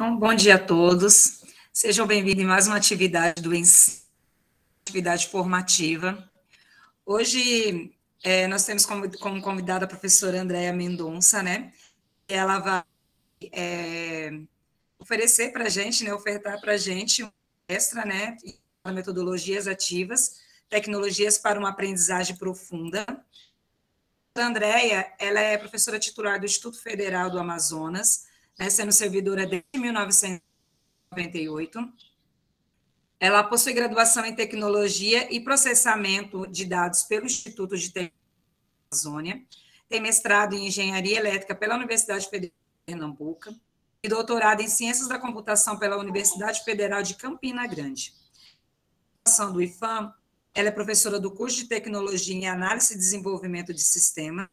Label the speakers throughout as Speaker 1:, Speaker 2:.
Speaker 1: Então, bom dia a todos. Sejam bem-vindos em mais uma atividade do ensino, atividade formativa. Hoje, nós temos como convidada a professora Andréia Mendonça, né? Ela vai oferecer para a gente, né? Ofertar para a gente uma palestra, né? Metodologias ativas, tecnologias para uma aprendizagem profunda. A Andréia, ela é professora titular do Instituto Federal do Amazonas, né? Sendo servidora desde 1998. Ela possui graduação em Tecnologia e Processamento de Dados pelo Instituto de Tecnologia da Amazônia, tem mestrado em Engenharia Elétrica pela Universidade Federal de Pernambuco e doutorado em Ciências da Computação pela Universidade Federal de Campina Grande. Na do IFAM, ela é professora do curso de Tecnologia em Análise e Desenvolvimento de Sistemas.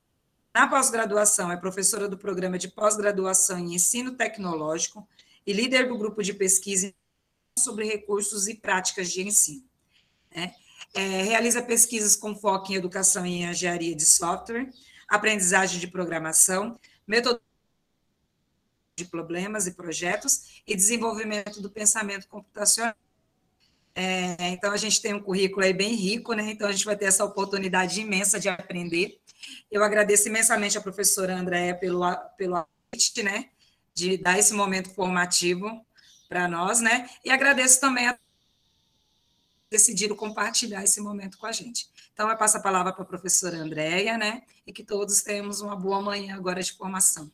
Speaker 1: Na pós-graduação, é professora do programa de pós-graduação em Ensino Tecnológico e líder do grupo de pesquisa sobre recursos e práticas de ensino. Né? Realiza pesquisas com foco em educação e engenharia de software, aprendizagem de programação, metodologia de problemas e projetos e desenvolvimento do pensamento computacional. Então, a gente tem um currículo aí bem rico, né? Então, a gente vai ter essa oportunidade imensa de aprender. Eu agradeço imensamente a professora Andréia pelo convite, né? De dar esse momento formativo para nós, né? E agradeço também a decidiram compartilhar esse momento com a gente. Então, eu passo a palavra para a professora Andréia, né? E que todos tenhamos uma boa manhã agora de formação.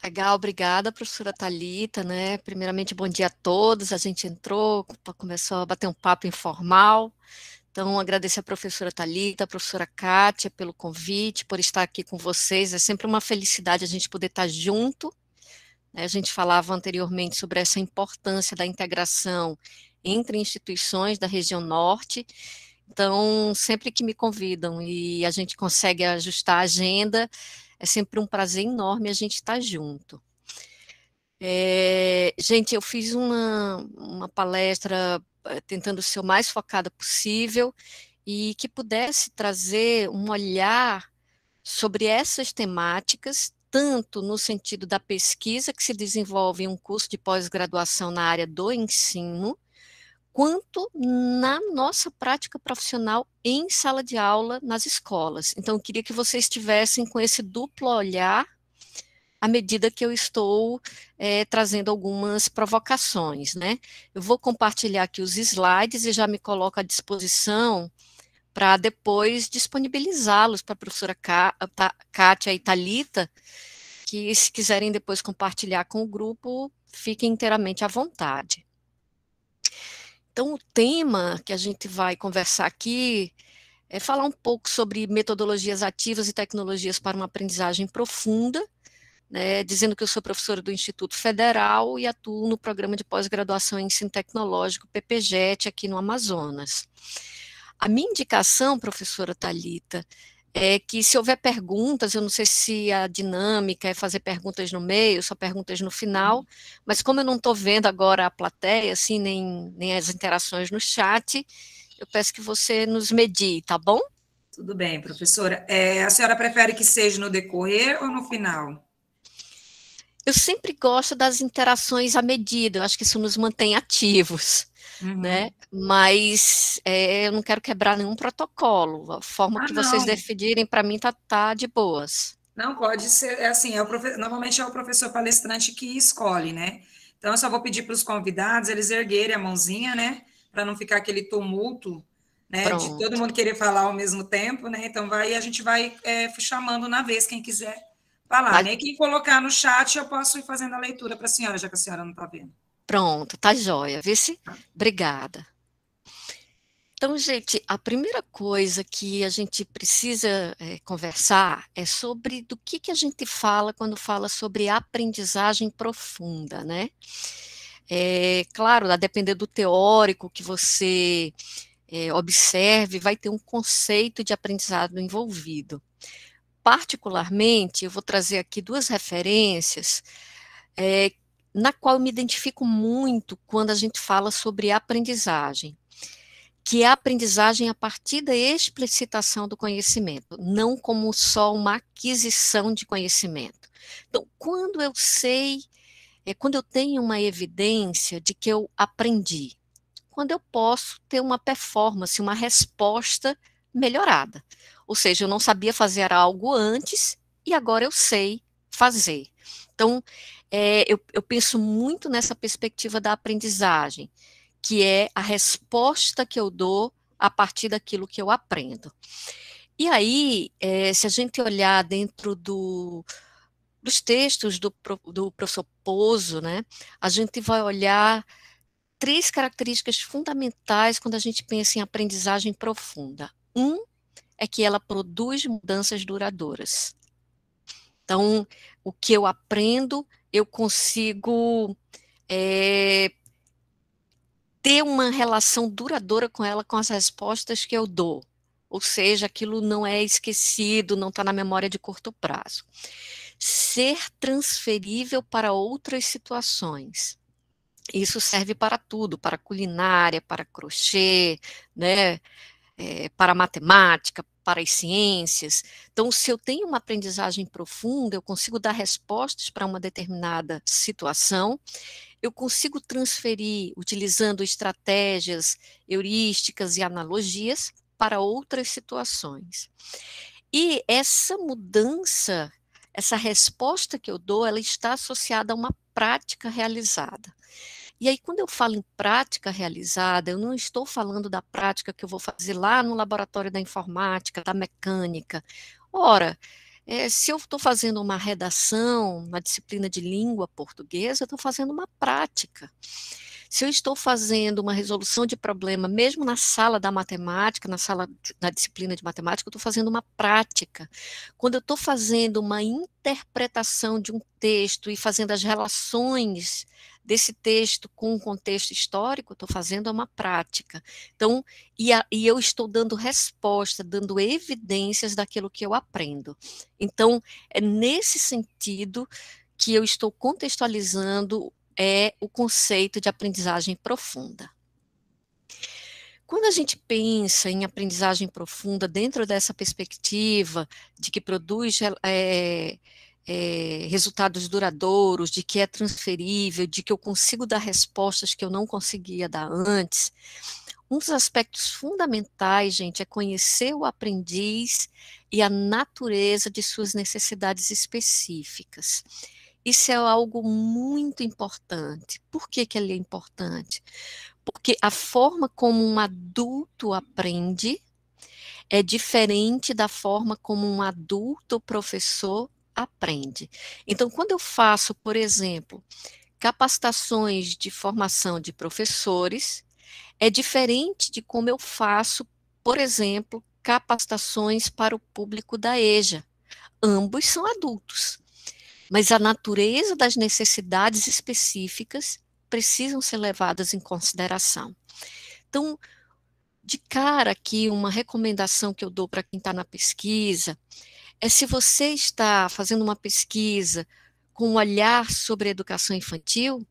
Speaker 2: Legal, obrigada, professora Thalita, né? Primeiramente, bom dia a todos. A gente entrou, começou a bater um papo informal. Então, agradecer a professora Thalita, a professora Kátia pelo convite, por estar aqui com vocês. É sempre uma felicidade a gente poder estar junto. A gente falava anteriormente sobre essa importância da integração entre instituições da região norte. Então, sempre que me convidam e a gente consegue ajustar a agenda, é sempre um prazer enorme a gente estar junto. Gente, eu fiz uma palestra tentando ser o mais focada possível e que pudesse trazer um olhar sobre essas temáticas, tanto no sentido da pesquisa que se desenvolve em um curso de pós-graduação na área do ensino, quanto na nossa prática profissional em sala de aula nas escolas. Então, eu queria que vocês estivessem com esse duplo olhar à medida que eu estou trazendo algumas provocações, né? Eu vou compartilhar aqui os slides e já me coloco à disposição para depois disponibilizá-los para a professora Kátia e Thalita, que se quiserem depois compartilhar com o grupo, fiquem inteiramente à vontade. Então, o tema que a gente vai conversar aqui é falar um pouco sobre metodologias ativas e tecnologias para uma aprendizagem profunda, né, dizendo que eu sou professora do Instituto Federal e atuo no programa de pós-graduação em ensino tecnológico PPGET aqui no Amazonas. A minha indicação, professora Thalita, é que se houver perguntas, eu não sei se a dinâmica é fazer perguntas no meio, só perguntas no final, mas como eu não estou vendo agora a plateia, assim, nem as interações no chat, eu peço que você nos medie, tá bom?
Speaker 1: Tudo bem, professora. A senhora prefere que seja no decorrer ou no final?
Speaker 2: Eu sempre gosto das interações à medida, eu acho que isso nos mantém ativos. Né? Mas eu não quero quebrar nenhum protocolo. A forma que vocês
Speaker 1: não.
Speaker 2: decidirem, para mim, tá de boas.
Speaker 1: Não, pode ser, assim, normalmente é o professor palestrante que escolhe, né? Então, eu só vou pedir para os convidados eles erguerem a mãozinha, né? Para não ficar aquele tumulto, né? De todo
Speaker 2: Pronto.
Speaker 1: mundo querer falar ao mesmo tempo, né? Então, a gente vai chamando na vez quem quiser falar, né? E quem colocar no chat, eu posso ir fazendo a leitura para a senhora, já que a senhora não está vendo.
Speaker 2: Pronto, tá joia, vice? Obrigada. Então, gente, a primeira coisa que a gente precisa conversar é sobre do que a gente fala quando fala sobre aprendizagem profunda, né? Claro, a depender do teórico que você observe, vai ter um conceito de aprendizado envolvido. Particularmente, eu vou trazer aqui duas referências na qual eu me identifico muito quando a gente fala sobre aprendizagem, que é a aprendizagem a partir da explicitação do conhecimento, não como só uma aquisição de conhecimento. Então, quando eu sei é quando eu tenho uma evidência de que eu aprendi, quando eu posso ter uma performance, uma resposta melhorada. Ou seja, eu não sabia fazer algo antes e agora eu sei fazer. Então, eu penso muito nessa perspectiva da aprendizagem, que é a resposta que eu dou a partir daquilo que eu aprendo. E aí, se a gente olhar dentro dos textos do professor Pozo, né, a gente vai olhar 3 características fundamentais quando a gente pensa em aprendizagem profunda. É que ela produz mudanças duradouras. Então, o que eu aprendo, eu consigo ter uma relação duradoura com ela, com as respostas que eu dou. Ou seja, aquilo não é esquecido, não está na memória de curto prazo. Ser transferível para outras situações. Isso serve para tudo, para culinária, para crochê, né, para matemática, para as ciências. Então, se eu tenho uma aprendizagem profunda, eu consigo dar respostas para uma determinada situação, eu consigo transferir, utilizando estratégias heurísticas e analogias, para outras situações. E essa mudança, essa resposta que eu dou, ela está associada a uma prática realizada. E aí, quando eu falo em prática realizada, eu não estou falando da prática que eu vou fazer lá no laboratório da informática, da mecânica. Ora, se eu estou fazendo uma redação na disciplina de língua portuguesa, eu estou fazendo uma prática. Se eu estou fazendo uma resolução de problema, mesmo na sala da matemática, da disciplina de matemática, eu estou fazendo uma prática. Quando eu estou fazendo uma interpretação de um texto e fazendo as relações desse texto com o contexto histórico, eu estou fazendo uma prática. Então, e eu estou dando resposta, dando evidências daquilo que eu aprendo. Então, é nesse sentido que eu estou contextualizando o conceito de aprendizagem profunda. Quando a gente pensa em aprendizagem profunda dentro dessa perspectiva de que produz resultados duradouros, de que é transferível, de que eu consigo dar respostas que eu não conseguia dar antes, um dos aspectos fundamentais, gente, é conhecer o aprendiz e a natureza de suas necessidades específicas. Isso é algo muito importante. Por que ele é importante? Porque a forma como um adulto aprende é diferente da forma como um adulto professor aprende. Então, quando eu faço, por exemplo, capacitações de formação de professores, é diferente de como eu faço, por exemplo, capacitações para o público da EJA. Ambos são adultos. Mas a natureza das necessidades específicas precisam ser levadas em consideração. Então, de cara aqui, uma recomendação que eu dou para quem está na pesquisa é, se você está fazendo uma pesquisa com um olhar sobre a educação infantil,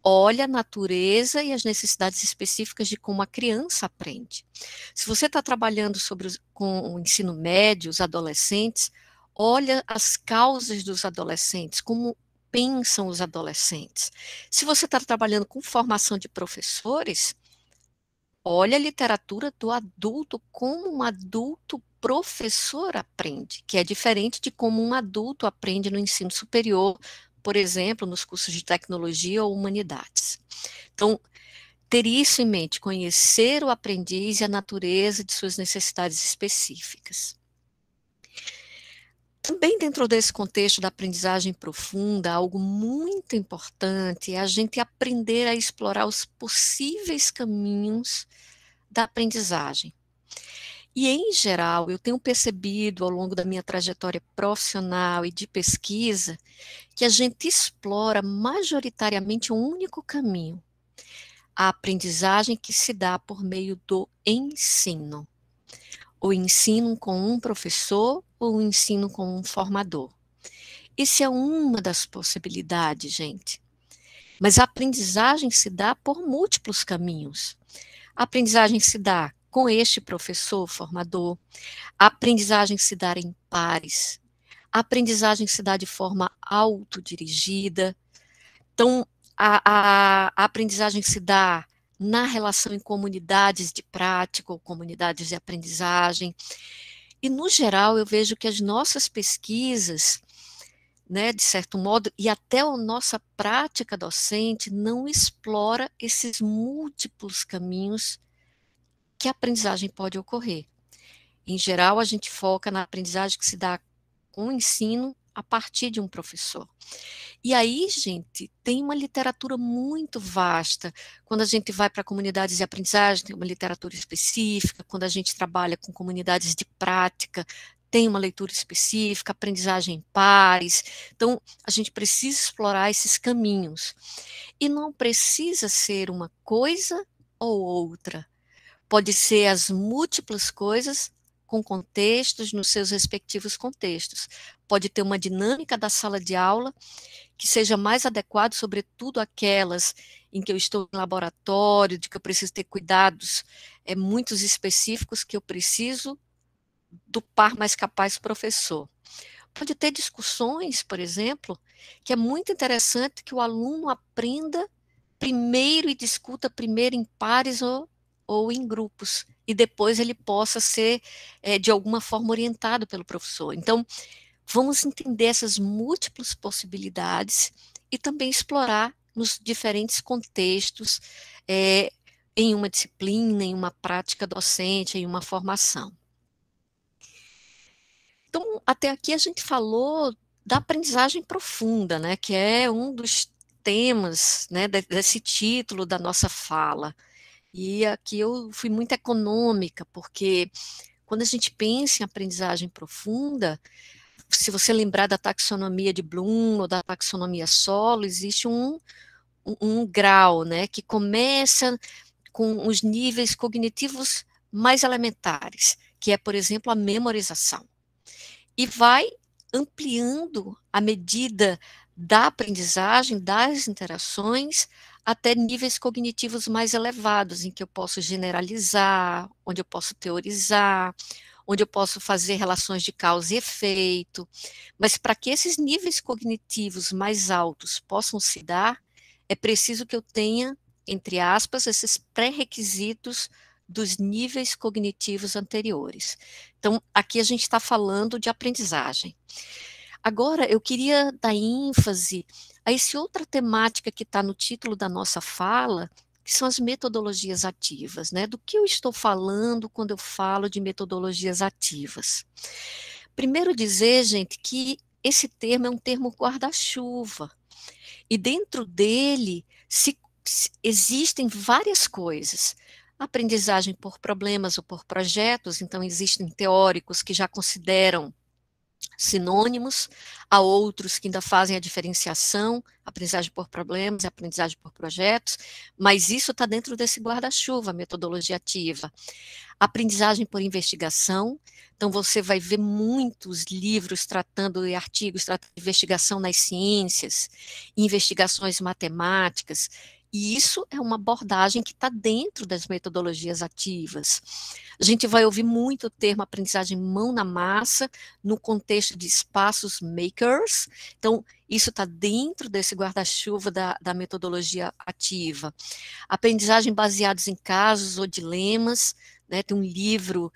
Speaker 2: olha a natureza e as necessidades específicas de como a criança aprende. Se você está trabalhando com o ensino médio, os adolescentes, olha as causas dos adolescentes, como pensam os adolescentes. Se você está trabalhando com formação de professores, olha a literatura do adulto, como um adulto professor aprende, que é diferente de como um adulto aprende no ensino superior, por exemplo, nos cursos de tecnologia ou humanidades. Então, ter isso em mente, conhecer o aprendiz e a natureza de suas necessidades específicas. Também dentro desse contexto da aprendizagem profunda, algo muito importante é a gente aprender a explorar os possíveis caminhos da aprendizagem. E, em geral, eu tenho percebido ao longo da minha trajetória profissional e de pesquisa que a gente explora majoritariamente um único caminho, a aprendizagem que se dá por meio do ensino. O ensino com um professor ou o ensino com um formador. Isso é uma das possibilidades, gente. Mas a aprendizagem se dá por múltiplos caminhos. A aprendizagem se dá com este professor formador, a aprendizagem se dá em pares, a aprendizagem se dá de forma autodirigida, Então, a aprendizagem se dá na relação em comunidades de prática ou comunidades de aprendizagem. E, no geral, eu vejo que as nossas pesquisas, né, de certo modo, e até a nossa prática docente não explora esses múltiplos caminhos que a aprendizagem pode ocorrer. Em geral, a gente foca na aprendizagem que se dá com o ensino a partir de um professor. E aí, gente, tem uma literatura muito vasta. Quando a gente vai para comunidades de aprendizagem, tem uma literatura específica. Quando a gente trabalha com comunidades de prática, tem uma leitura específica, aprendizagem em pares. Então, a gente precisa explorar esses caminhos. E não precisa ser uma coisa ou outra. Pode ser as múltiplas coisas com contextos, nos seus respectivos contextos. Pode ter uma dinâmica da sala de aula que seja mais adequado, sobretudo aquelas em que eu estou em laboratório, de que eu preciso ter cuidados muitos específicos, que eu preciso do par mais capaz professor. Pode ter discussões, por exemplo, que é muito interessante que o aluno aprenda primeiro e discuta primeiro em pares ou em grupos, e depois ele possa ser, de alguma forma, orientado pelo professor. Então, vamos entender essas múltiplas possibilidades e também explorar nos diferentes contextos, em uma disciplina, em uma prática docente, em uma formação. Então, até aqui a gente falou da aprendizagem profunda, né, que é um dos temas, né, desse título da nossa fala. E aqui eu fui muito econômica, porque quando a gente pensa em aprendizagem profunda, se você lembrar da taxonomia de Bloom ou da taxonomia solo, existe um grau, né, que começa com os níveis cognitivos mais elementares, que é, por exemplo, a memorização. E vai ampliando à medida da aprendizagem, das interações, até níveis cognitivos mais elevados, em que eu posso generalizar, onde eu posso teorizar, onde eu posso fazer relações de causa e efeito. Mas para que esses níveis cognitivos mais altos possam se dar, é preciso que eu tenha, entre aspas, esses pré-requisitos dos níveis cognitivos anteriores. Então, aqui a gente está falando de aprendizagem. Agora, eu queria dar ênfase a essa outra temática que está no título da nossa fala, que são as metodologias ativas, né? Do que eu estou falando quando eu falo de metodologias ativas? Primeiro dizer, gente, que esse termo é um termo guarda-chuva, e dentro dele existem várias coisas. Aprendizagem por problemas ou por projetos, então existem teóricos que já consideram sinônimos, há outros que ainda fazem a diferenciação, aprendizagem por problemas e aprendizagem por projetos, mas isso está dentro desse guarda-chuva, metodologia ativa. Aprendizagem por investigação, então você vai ver muitos livros tratando e artigos tratando de investigação nas ciências, investigações matemáticas, e isso é uma abordagem que está dentro das metodologias ativas. A gente vai ouvir muito o termo aprendizagem mão na massa, no contexto de espaços makers, então isso está dentro desse guarda-chuva da metodologia ativa. Aprendizagem baseados em casos ou dilemas, né, tem um livro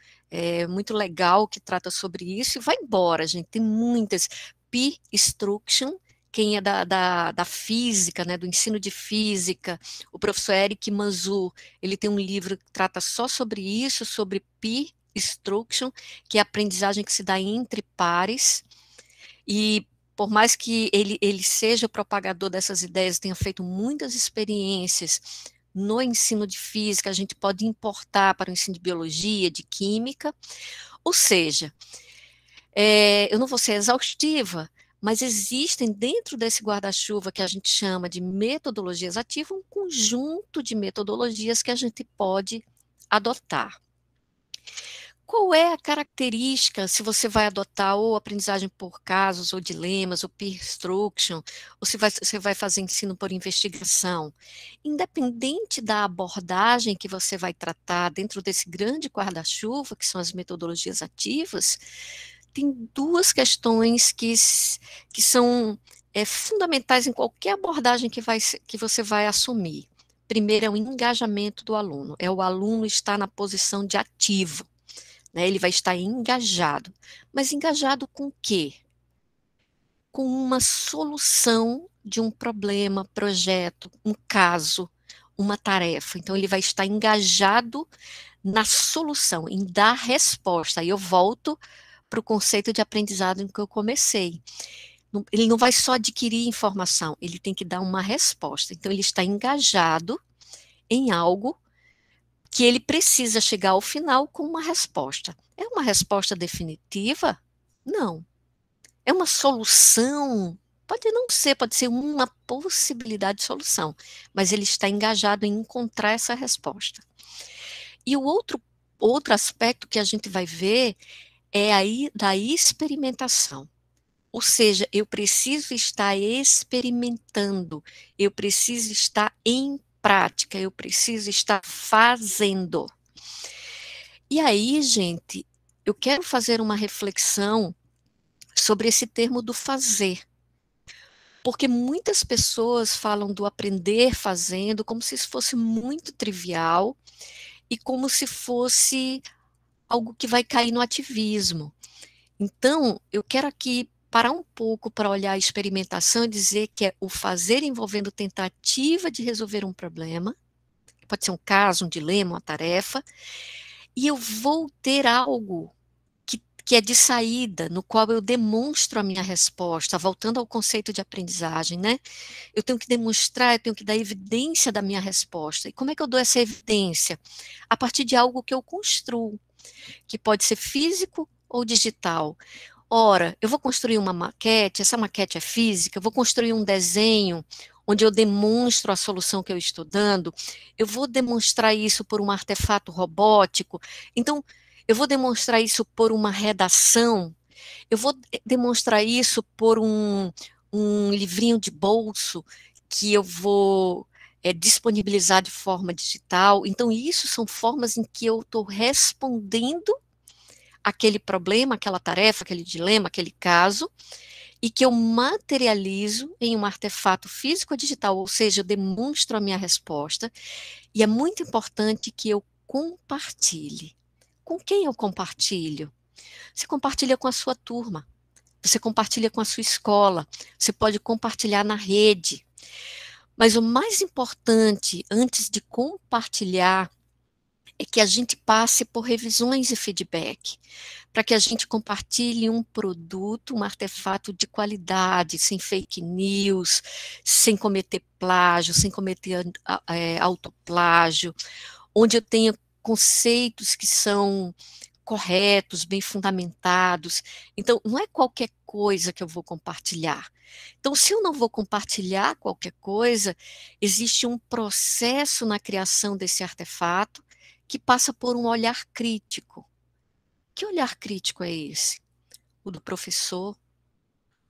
Speaker 2: muito legal que trata sobre isso, e vai embora, gente, tem muitas. Peer Instruction, quem é da física, né, do ensino de física, o professor Eric Mazur, ele tem um livro que trata só sobre isso, sobre peer instruction, que é a aprendizagem que se dá entre pares, e por mais que ele seja o propagador dessas ideias, tenha feito muitas experiências no ensino de física, a gente pode importar para o ensino de biologia, de química, ou seja, eu não vou ser exaustiva, mas existem dentro desse guarda-chuva que a gente chama de metodologias ativas, um conjunto de metodologias que a gente pode adotar. Qual é a característica, se você vai adotar ou aprendizagem por casos, ou dilemas, ou peer instruction, ou se você vai fazer ensino por investigação? Independente da abordagem que você vai tratar dentro desse grande guarda-chuva, que são as metodologias ativas, tem duas questões que são fundamentais em qualquer abordagem que você vai assumir. Primeiro é o engajamento do aluno, é o aluno estar na posição de ativo, né? Ele vai estar engajado. Mas engajado com o quê? Com uma solução de um problema, projeto, um caso, uma tarefa. Então, ele vai estar engajado na solução, em dar resposta. Aí eu volto para o conceito de aprendizado em que eu comecei. Ele não vai só adquirir informação, ele tem que dar uma resposta. Então, ele está engajado em algo que ele precisa chegar ao final com uma resposta. É uma resposta definitiva? Não. É uma solução? Pode não ser, pode ser uma possibilidade de solução, mas ele está engajado em encontrar essa resposta. E o outro aspecto que a gente vai ver é aí da experimentação. Ou seja, eu preciso estar experimentando, eu preciso estar em prática, eu preciso estar fazendo. E aí, gente, eu quero fazer uma reflexão sobre esse termo do fazer. Porque muitas pessoas falam do aprender fazendo como se isso fosse muito trivial e como se fosse algo que vai cair no ativismo. Então, eu quero aqui parar um pouco para olhar a experimentação e dizer que é o fazer envolvendo tentativa de resolver um problema, pode ser um caso, um dilema, uma tarefa, e eu vou ter algo que é de saída, no qual eu demonstro a minha resposta, voltando ao conceito de aprendizagem, né? Eu tenho que demonstrar, eu tenho que dar evidência da minha resposta. E como é que eu dou essa evidência? A partir de algo que eu construo, que pode ser físico ou digital. Ora, eu vou construir uma maquete, essa maquete é física, eu vou construir um desenho onde eu demonstro a solução que eu estou dando, eu vou demonstrar isso por um artefato robótico, então eu vou demonstrar isso por uma redação, eu vou demonstrar isso por um livrinho de bolso que eu vou disponibilizar de forma digital. Então, isso são formas em que eu estou respondendo aquele problema, aquela tarefa, aquele dilema, aquele caso, e que eu materializo em um artefato físico ou digital, ou seja, eu demonstro a minha resposta, e é muito importante que eu compartilhe. Com quem eu compartilho? Você compartilha com a sua turma, você compartilha com a sua escola, você pode compartilhar na rede. Mas o mais importante, antes de compartilhar, é que a gente passe por revisões e feedback, para que a gente compartilhe um produto, um artefato de qualidade, sem fake news, sem cometer plágio, sem cometer autoplágio, onde eu tenha conceitos que são corretos, bem fundamentados. Então, não é qualquer coisa que eu vou compartilhar. Então, se eu não vou compartilhar qualquer coisa, existe um processo na criação desse artefato que passa por um olhar crítico. Que olhar crítico é esse? O do professor,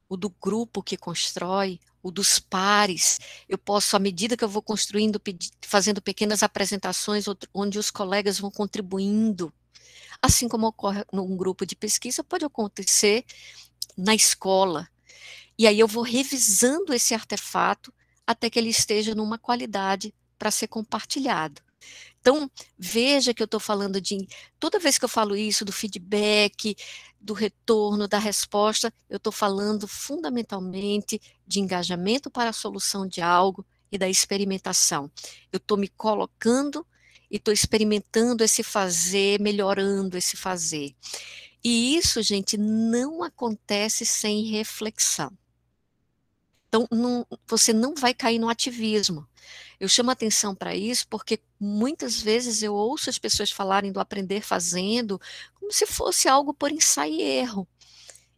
Speaker 2: o do grupo que constrói, o dos pares. Eu posso, à medida que eu vou construindo, fazendo pequenas apresentações, onde os colegas vão contribuindo. Assim como ocorre num grupo de pesquisa, pode acontecer na escola. E aí eu vou revisando esse artefato até que ele esteja numa qualidade para ser compartilhado. Então, veja que eu estou falando de, toda vez que eu falo isso, do feedback, do retorno, da resposta, eu estou falando fundamentalmente de engajamento para a solução de algo e da experimentação. Eu estou me colocando e estou experimentando esse fazer, melhorando esse fazer. E isso, gente, não acontece sem reflexão. Então, você não vai cair no ativismo. Eu chamo atenção para isso porque muitas vezes eu ouço as pessoas falarem do aprender fazendo como se fosse algo por ensaio e erro.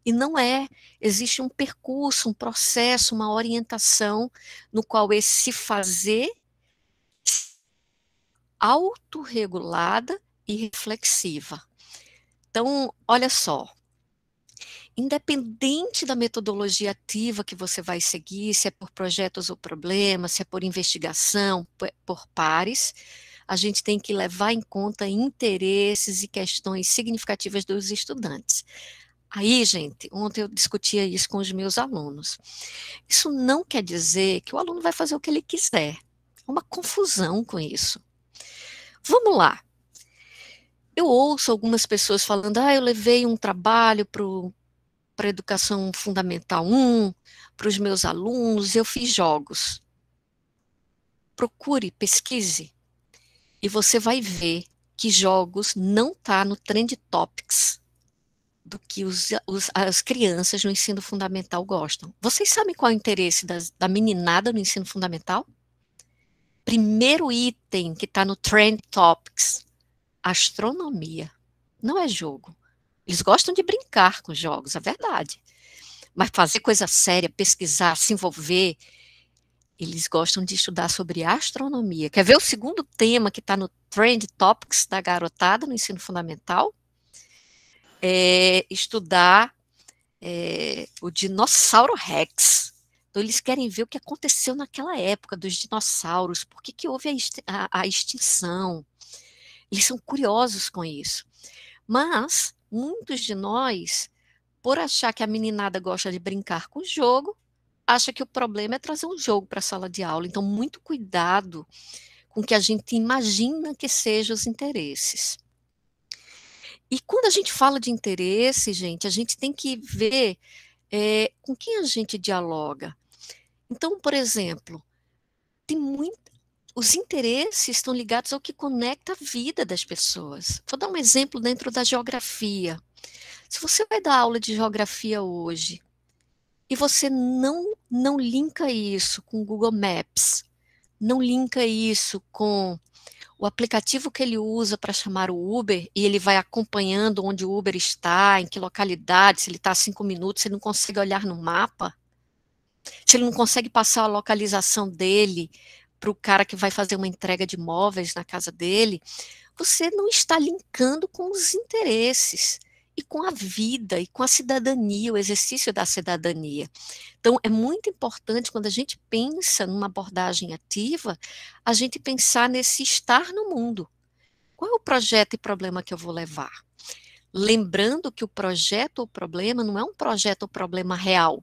Speaker 2: E não é. Existe um percurso, um processo, uma orientação no qual esse fazer autorregulada e reflexiva. Então, olha só. Independente da metodologia ativa que você vai seguir, se é por projetos ou problemas, se é por investigação, por pares, a gente tem que levar em conta interesses e questões significativas dos estudantes. Aí, gente, ontem eu discutia isso com os meus alunos. Isso não quer dizer que o aluno vai fazer o que ele quiser. É uma confusão com isso. Vamos lá. Eu ouço algumas pessoas falando, eu levei um trabalho para a educação fundamental 1, para os meus alunos, eu fiz jogos. Procure, pesquise, e você vai ver que jogos não está no Trend Topics do que as crianças no ensino fundamental gostam. Vocês sabem qual é o interesse da meninada no ensino fundamental? Primeiro item que está no Trend Topics, astronomia. Não é jogo. Eles gostam de brincar com jogos, é verdade. Mas fazer coisa séria, pesquisar, se envolver, eles gostam de estudar sobre astronomia. Quer ver o segundo tema que está no Trend Topics da garotada no ensino fundamental? É estudar o dinossauro Rex. Então, eles querem ver o que aconteceu naquela época dos dinossauros, por que houve a extinção. Eles são curiosos com isso. Mas, muitos de nós, por achar que a meninada gosta de brincar com o jogo, acha que o problema é trazer um jogo para a sala de aula. Então, muito cuidado com o que a gente imagina que sejam os interesses. E quando a gente fala de interesse, gente, a gente tem que ver com quem a gente dialoga. Então, por exemplo, os interesses estão ligados ao que conecta a vida das pessoas. Vou dar um exemplo dentro da geografia. Se você vai dar aula de geografia hoje e você não linka isso com o Google Maps, não linka isso com o aplicativo que ele usa para chamar o Uber, e ele vai acompanhando onde o Uber está, em que localidade, se ele está a 5 minutos, se ele não consegue olhar no mapa, se ele não consegue passar a localização dele para o cara que vai fazer uma entrega de móveis na casa dele, você não está linkando com os interesses e com a vida e com a cidadania, o exercício da cidadania. Então, é muito importante, quando a gente pensa numa abordagem ativa, a gente pensar nesse estar no mundo. Qual é o projeto e problema que eu vou levar? Lembrando que o projeto ou problema não é um projeto ou problema real.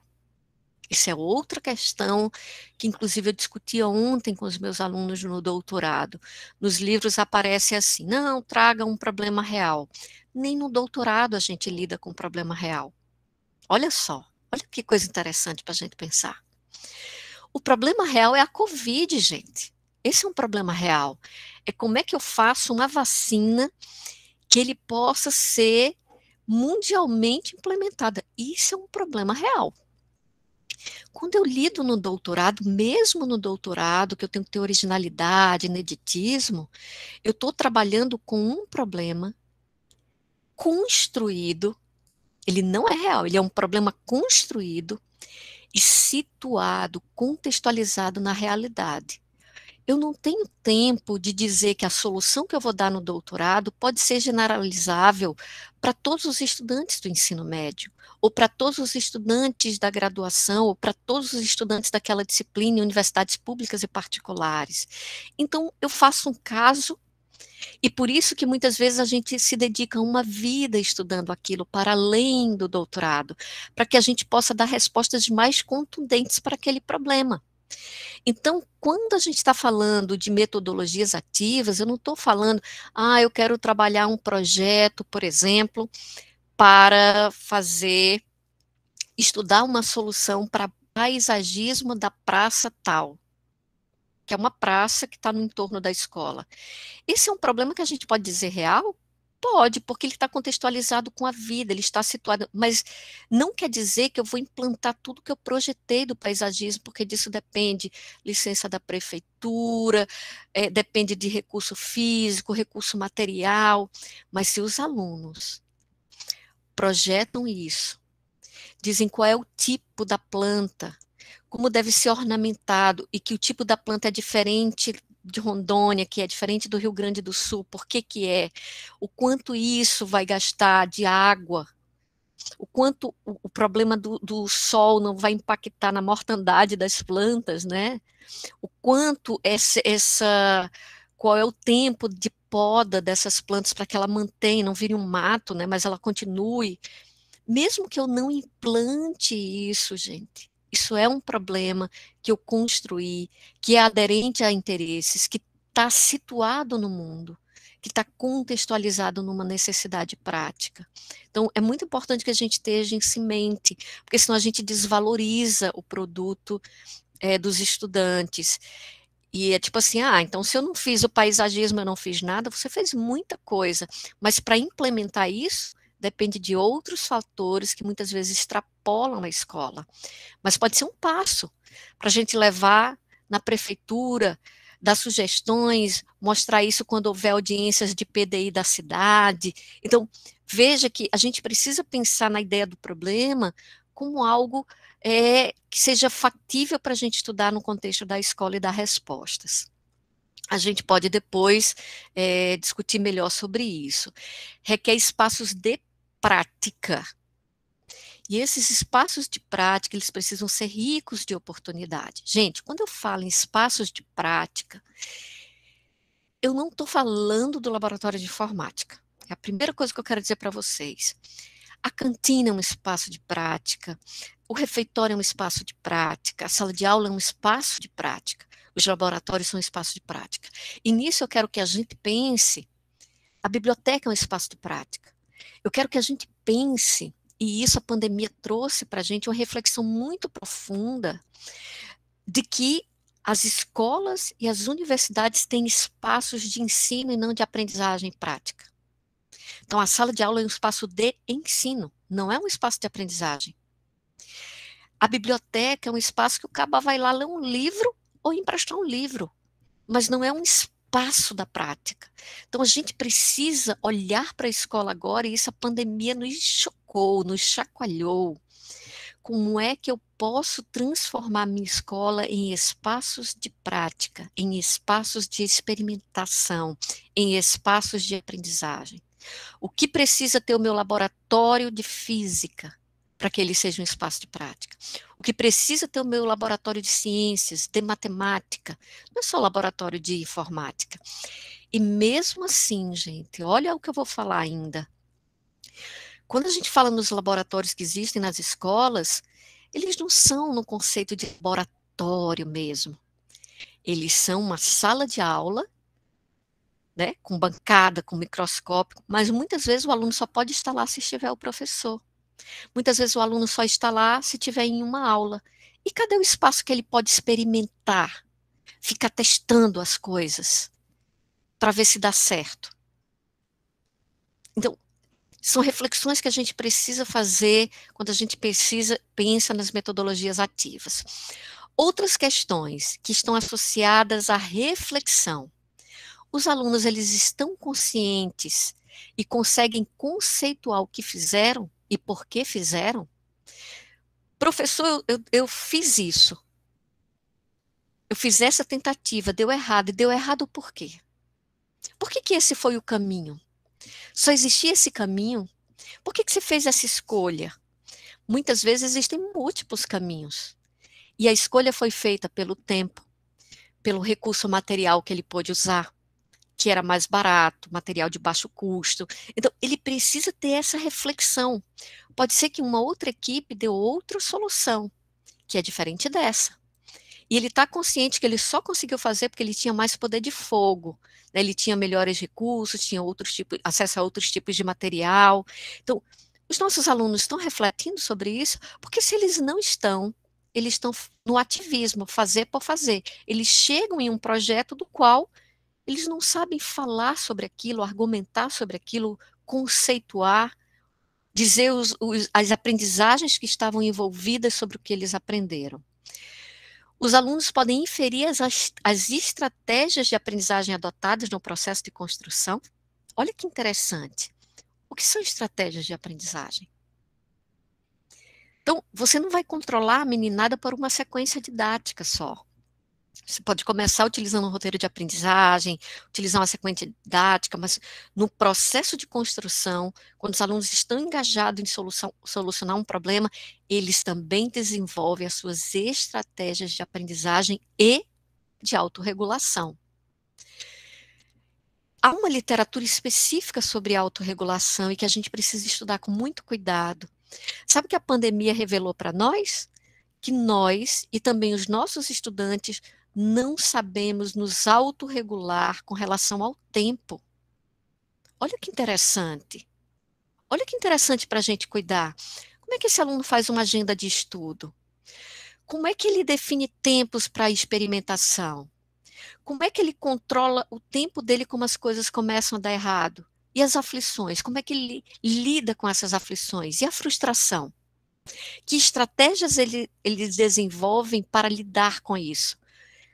Speaker 2: Isso é outra questão que, inclusive, eu discutia ontem com os meus alunos no doutorado. Nos livros aparece assim, não, traga um problema real. Nem no doutorado a gente lida com problema real. Olha só, olha que coisa interessante para a gente pensar. O problema real é a Covid, gente. Esse é um problema real. É como é que eu faço uma vacina que ele possa ser mundialmente implementada. Isso é um problema real. Quando eu lido no doutorado, mesmo no doutorado, que eu tenho que ter originalidade, ineditismo, eu estou trabalhando com um problema construído, ele não é real, ele é um problema construído e situado, contextualizado na realidade. Eu não tenho tempo de dizer que a solução que eu vou dar no doutorado pode ser generalizável para todos os estudantes do ensino médio, ou para todos os estudantes da graduação, ou para todos os estudantes daquela disciplina em universidades públicas e particulares. Então, eu faço um caso, e por isso que muitas vezes a gente se dedica uma vida estudando aquilo para além do doutorado, para que a gente possa dar respostas mais contundentes para aquele problema. Então, quando a gente está falando de metodologias ativas, eu não estou falando, eu quero trabalhar um projeto, por exemplo, para estudar uma solução para paisagismo da praça tal, que é uma praça que está no entorno da escola. Esse é um problema que a gente pode dizer real? Pode, porque ele está contextualizado com a vida, ele está situado, mas não quer dizer que eu vou implantar tudo que eu projetei do paisagismo, porque disso depende licença da prefeitura, depende de recurso físico, recurso material, mas se os alunos projetam isso, dizem qual é o tipo da planta, como deve ser ornamentado, e que o tipo da planta é diferente de Rondônia, que é diferente do Rio Grande do Sul, por que que é? O quanto isso vai gastar de água, o quanto o problema do sol não vai impactar na mortandade das plantas, né? O quanto qual é o tempo de poda dessas plantas para que ela mantenha, não vire um mato, né? Mas ela continue. mesmo que eu não implante isso, gente, isso é um problema que eu construí, que é aderente a interesses, que está situado no mundo, que está contextualizado numa necessidade prática. Então, é muito importante que a gente esteja isso em mente, porque senão a gente desvaloriza o produto dos estudantes. E é tipo assim, então se eu não fiz o paisagismo, eu não fiz nada, você fez muita coisa, mas para implementar isso, depende de outros fatores que muitas vezes extrapolam a escola. Mas pode ser um passo para a gente levar na prefeitura, dar sugestões, mostrar isso quando houver audiências de PDI da cidade. Então, veja que a gente precisa pensar na ideia do problema como algo que seja factível para a gente estudar no contexto da escola e dar respostas. A gente pode depois discutir melhor sobre isso. Requer espaços de prática. E esses espaços de prática, eles precisam ser ricos de oportunidade. Gente, quando eu falo em espaços de prática, eu não estou falando do laboratório de informática. É a primeira coisa que eu quero dizer para vocês. A cantina é um espaço de prática, o refeitório é um espaço de prática, a sala de aula é um espaço de prática, os laboratórios são um espaço de prática. E nisso eu quero que a gente pense, a biblioteca é um espaço de prática. Eu quero que a gente pense, e isso a pandemia trouxe para a gente uma reflexão muito profunda, de que as escolas e as universidades têm espaços de ensino e não de aprendizagem prática. Então, a sala de aula é um espaço de ensino, não é um espaço de aprendizagem. A biblioteca é um espaço que o caba vai lá ler um livro ou emprestar um livro, mas não é um espaço da prática. Então, a gente precisa olhar para a escola agora, e isso a pandemia nos chocou, nos chacoalhou. Como é que eu posso transformar minha escola em espaços de prática, em espaços de experimentação, em espaços de aprendizagem? O que precisa ter o meu laboratório de física para que ele seja um espaço de prática? O que precisa ter o meu laboratório de ciências, de matemática? Não é só laboratório de informática. E mesmo assim, gente, olha o que eu vou falar ainda. Quando a gente fala nos laboratórios que existem nas escolas, eles não são no conceito de laboratório mesmo. Eles são uma sala de aula, né, com bancada, com microscópio, mas muitas vezes o aluno só pode estar lá se estiver o professor. Muitas vezes o aluno só está lá se estiver em uma aula. E cadê o espaço que ele pode experimentar, ficar testando as coisas, para ver se dá certo? Então, são reflexões que a gente precisa fazer quando a gente pensa nas metodologias ativas. Outras questões que estão associadas à reflexão. Os alunos, eles estão conscientes e conseguem conceituar o que fizeram e por que fizeram? Professor, eu fiz isso. Eu fiz essa tentativa, deu errado. E deu errado por quê? Por que esse foi o caminho? Só existia esse caminho? Por que você fez essa escolha? Muitas vezes existem múltiplos caminhos. E a escolha foi feita pelo tempo, pelo recurso material que ele pôde usar, que era mais barato, material de baixo custo. Então, ele precisa ter essa reflexão. Pode ser que uma outra equipe deu outra solução, que é diferente dessa. E ele está consciente que ele só conseguiu fazer porque ele tinha mais poder de fogo, né? Ele tinha melhores recursos, tinha acesso a outros tipos de material. Então, os nossos alunos estão refletindo sobre isso, porque se eles não estão, eles estão no ativismo, fazer por fazer. Eles chegam em um projeto do qual eles não sabem falar sobre aquilo, argumentar sobre aquilo, conceituar, dizer as aprendizagens que estavam envolvidas sobre o que eles aprenderam. Os alunos podem inferir as estratégias de aprendizagem adotadas no processo de construção. Olha que interessante. O que são estratégias de aprendizagem? Então, você não vai controlar a meninada por uma sequência didática só. Você pode começar utilizando um roteiro de aprendizagem, utilizar uma sequência didática, mas no processo de construção, quando os alunos estão engajados em solucionar um problema, eles também desenvolvem as suas estratégias de aprendizagem e de autorregulação. Há uma literatura específica sobre autorregulação e que a gente precisa estudar com muito cuidado, Sabe o que a pandemia revelou para nós? Que nós e também os nossos estudantes não sabemos nos autorregular com relação ao tempo. Olha que interessante. Olha que interessante para a gente cuidar. Como é que esse aluno faz uma agenda de estudo? Como é que ele define tempos para experimentação? Como é que ele controla o tempo dele como as coisas começam a dar errado? E as aflições? Como é que ele lida com essas aflições? E a frustração? Que estratégias eles desenvolvem para lidar com isso?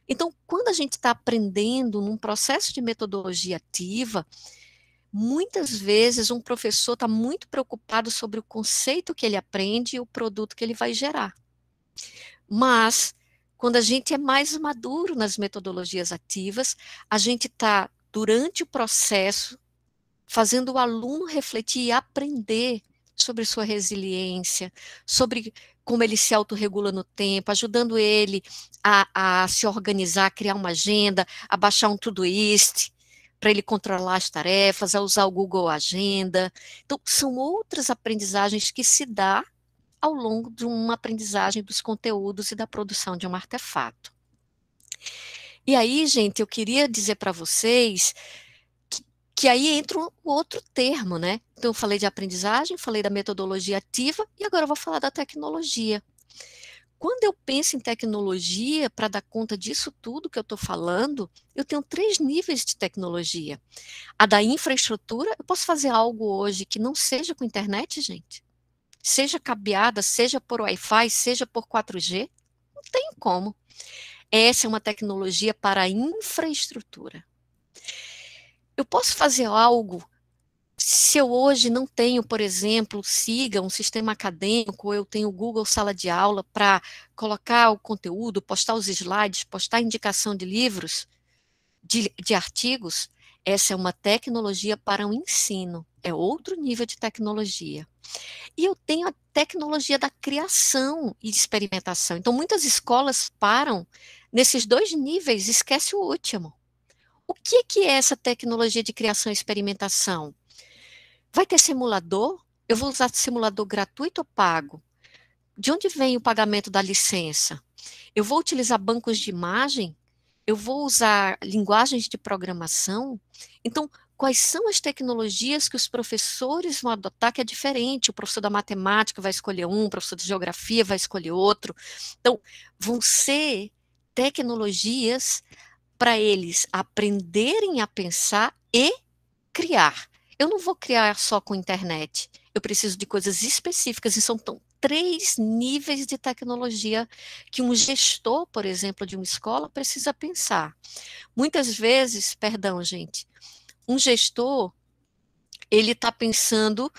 Speaker 2: Então, quando a gente está aprendendo num processo de metodologia ativa, muitas vezes um professor está muito preocupado sobre o conceito que ele aprende e o produto que ele vai gerar. Mas, quando a gente é mais maduro nas metodologias ativas, a gente está, durante o processo, fazendo o aluno refletir e aprender sobre sua resiliência, sobre como ele se autorregula no tempo, ajudando ele a se organizar, a criar uma agenda, a baixar um Todoist, para ele controlar as tarefas, a usar o Google Agenda. Então, são outras aprendizagens que se dá ao longo de uma aprendizagem dos conteúdos e da produção de um artefato. E aí, gente, eu queria dizer para vocês que aí entra um outro termo, né? Então, eu falei de aprendizagem, falei da metodologia ativa, e agora eu vou falar da tecnologia. Quando eu penso em tecnologia, para dar conta disso tudo que eu estou falando, eu tenho 3 níveis de tecnologia. A da infraestrutura, eu posso fazer algo hoje que não seja com internet, gente? Seja cabeada, seja por Wi-Fi, seja por 4G? Não tem como. Essa é uma tecnologia para a infraestrutura. Eu posso fazer algo se eu hoje não tenho, por exemplo, Siga, um sistema acadêmico, ou eu tenho o Google Sala de Aula para colocar o conteúdo, postar os slides, postar indicação de livros, de artigos. Essa é uma tecnologia para o ensino, é outro nível de tecnologia. E eu tenho a tecnologia da criação e de experimentação. Então, muitas escolas param nesses 2 níveis, esquece o último. O que é essa tecnologia de criação e experimentação? Vai ter simulador? Eu vou usar simulador gratuito ou pago? De onde vem o pagamento da licença? Eu vou utilizar bancos de imagem? Eu vou usar linguagens de programação? Então, quais são as tecnologias que os professores vão adotar que é diferente? O professor da matemática vai escolher um, o professor de geografia vai escolher outro. Então, vão ser tecnologias para eles aprenderem a pensar e criar. Eu não vou criar só com internet. Eu preciso de coisas específicas e são 3 níveis de tecnologia que um gestor, por exemplo, de uma escola precisa pensar. Muitas vezes, perdão, gente, um gestor, ele está pensando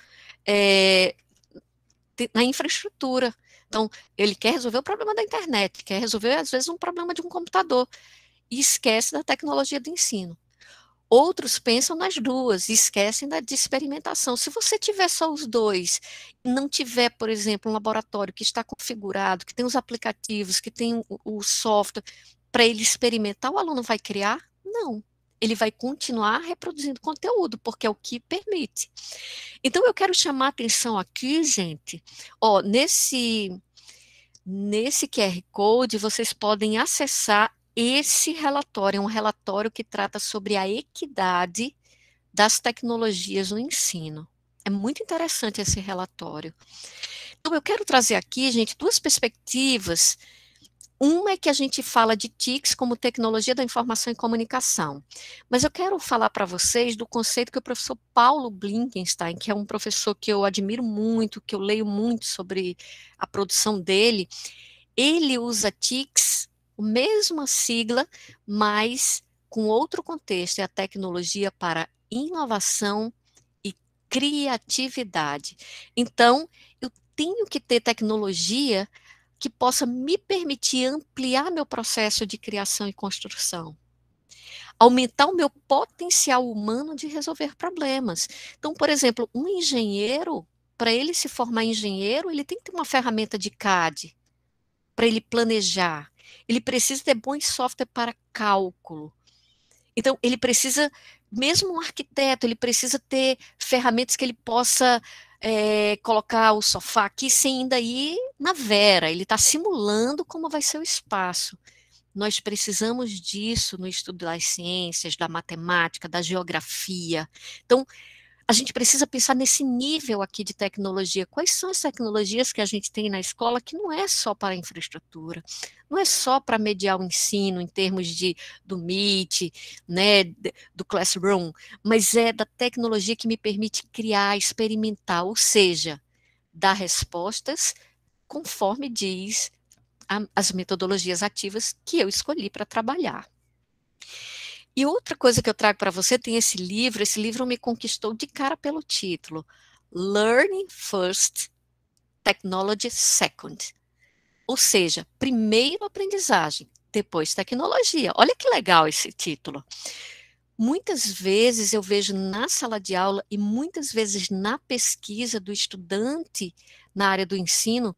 Speaker 2: na infraestrutura. Então, ele quer resolver o problema da internet, quer resolver, às vezes, um problema de um computador, e esquece da tecnologia do ensino. Outros pensam nas 2 e esquecem de experimentação. Se você tiver só os 2, e não tiver, por exemplo, um laboratório que está configurado, que tem os aplicativos, que tem o software, para ele experimentar, o aluno vai criar? Não. Ele vai continuar reproduzindo conteúdo, porque é o que permite. Então, eu quero chamar a atenção aqui, gente, ó, nesse QR Code, vocês podem acessar esse relatório. É um relatório que trata sobre a equidade das tecnologias no ensino. É muito interessante esse relatório. Então, eu quero trazer aqui, gente, 2 perspectivas. Uma é que a gente fala de TICs como tecnologia da informação e comunicação. Mas eu quero falar para vocês do conceito que o professor Paulo Blinkenstein, que é um professor que eu admiro muito, que eu leio muito sobre a produção dele, ele usa TICs, a mesma sigla, mas com outro contexto, é a tecnologia para inovação e criatividade. Então, eu tenho que ter tecnologia que possa me permitir ampliar meu processo de criação e construção, aumentar o meu potencial humano de resolver problemas. Então, por exemplo, um engenheiro, para ele se formar engenheiro, ele tem que ter uma ferramenta de CAD para ele planejar. Ele precisa ter bom software para cálculo. Então, ele precisa, mesmo um arquiteto, ele precisa ter ferramentas que ele possa colocar o sofá aqui sem ainda ir na vera, ele está simulando como vai ser o espaço. Nós precisamos disso no estudo das ciências, da matemática, da geografia. Então, a gente precisa pensar nesse nível aqui de tecnologia. Quais são as tecnologias que a gente tem na escola que não é só para a infraestrutura, não é só para mediar o ensino em termos do Meet, né, do Classroom, mas é da tecnologia que me permite criar, experimentar, ou seja, dar respostas conforme diz as metodologias ativas que eu escolhi para trabalhar. E outra coisa que eu trago para você, tem esse livro me conquistou de cara pelo título, Learning First, Technology Second. Ou seja, primeiro aprendizagem, depois tecnologia. Olha que legal esse título. Muitas vezes eu vejo na sala de aula e muitas vezes na pesquisa do estudante na área do ensino,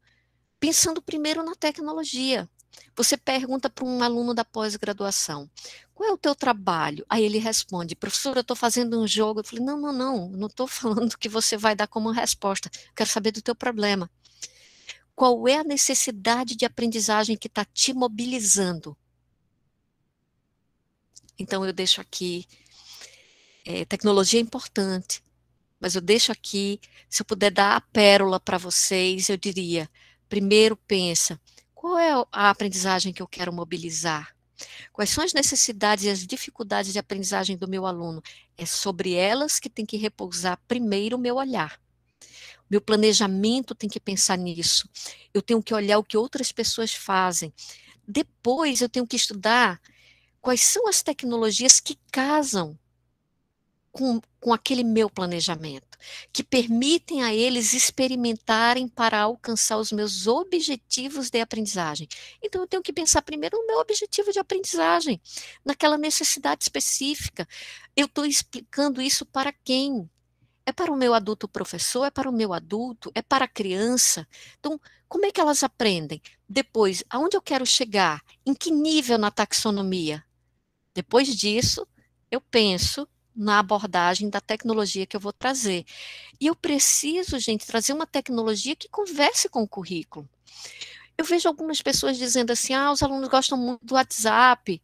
Speaker 2: pensando primeiro na tecnologia. Você pergunta para um aluno da pós-graduação, qual é o teu trabalho? Aí ele responde, professor, eu estou fazendo um jogo. Eu falei, não estou falando que você vai dar como resposta, quero saber do teu problema. Qual é a necessidade de aprendizagem que está te mobilizando? Então eu deixo aqui, tecnologia é importante, mas eu deixo aqui, se eu puder dar a pérola para vocês, eu diria, primeiro pensa, qual é a aprendizagem que eu quero mobilizar? Quais são as necessidades e as dificuldades de aprendizagem do meu aluno? É sobre elas que tem que repousar primeiro o meu olhar. Meu planejamento tem que pensar nisso. Eu tenho que olhar o que outras pessoas fazem. Depois eu tenho que estudar quais são as tecnologias que casam com aquele meu planejamento, que permitem a eles experimentarem para alcançar os meus objetivos de aprendizagem. Então, eu tenho que pensar primeiro no meu objetivo de aprendizagem, naquela necessidade específica. Eu estou explicando isso para quem? É para o meu adulto professor? É para o meu adulto? É para a criança? Então, como é que elas aprendem? Depois, aonde eu quero chegar? Em que nível na taxonomia? Depois disso, eu penso na abordagem da tecnologia que eu vou trazer. E eu preciso, gente, trazer uma tecnologia que converse com o currículo. Eu vejo algumas pessoas dizendo assim, os alunos gostam muito do WhatsApp,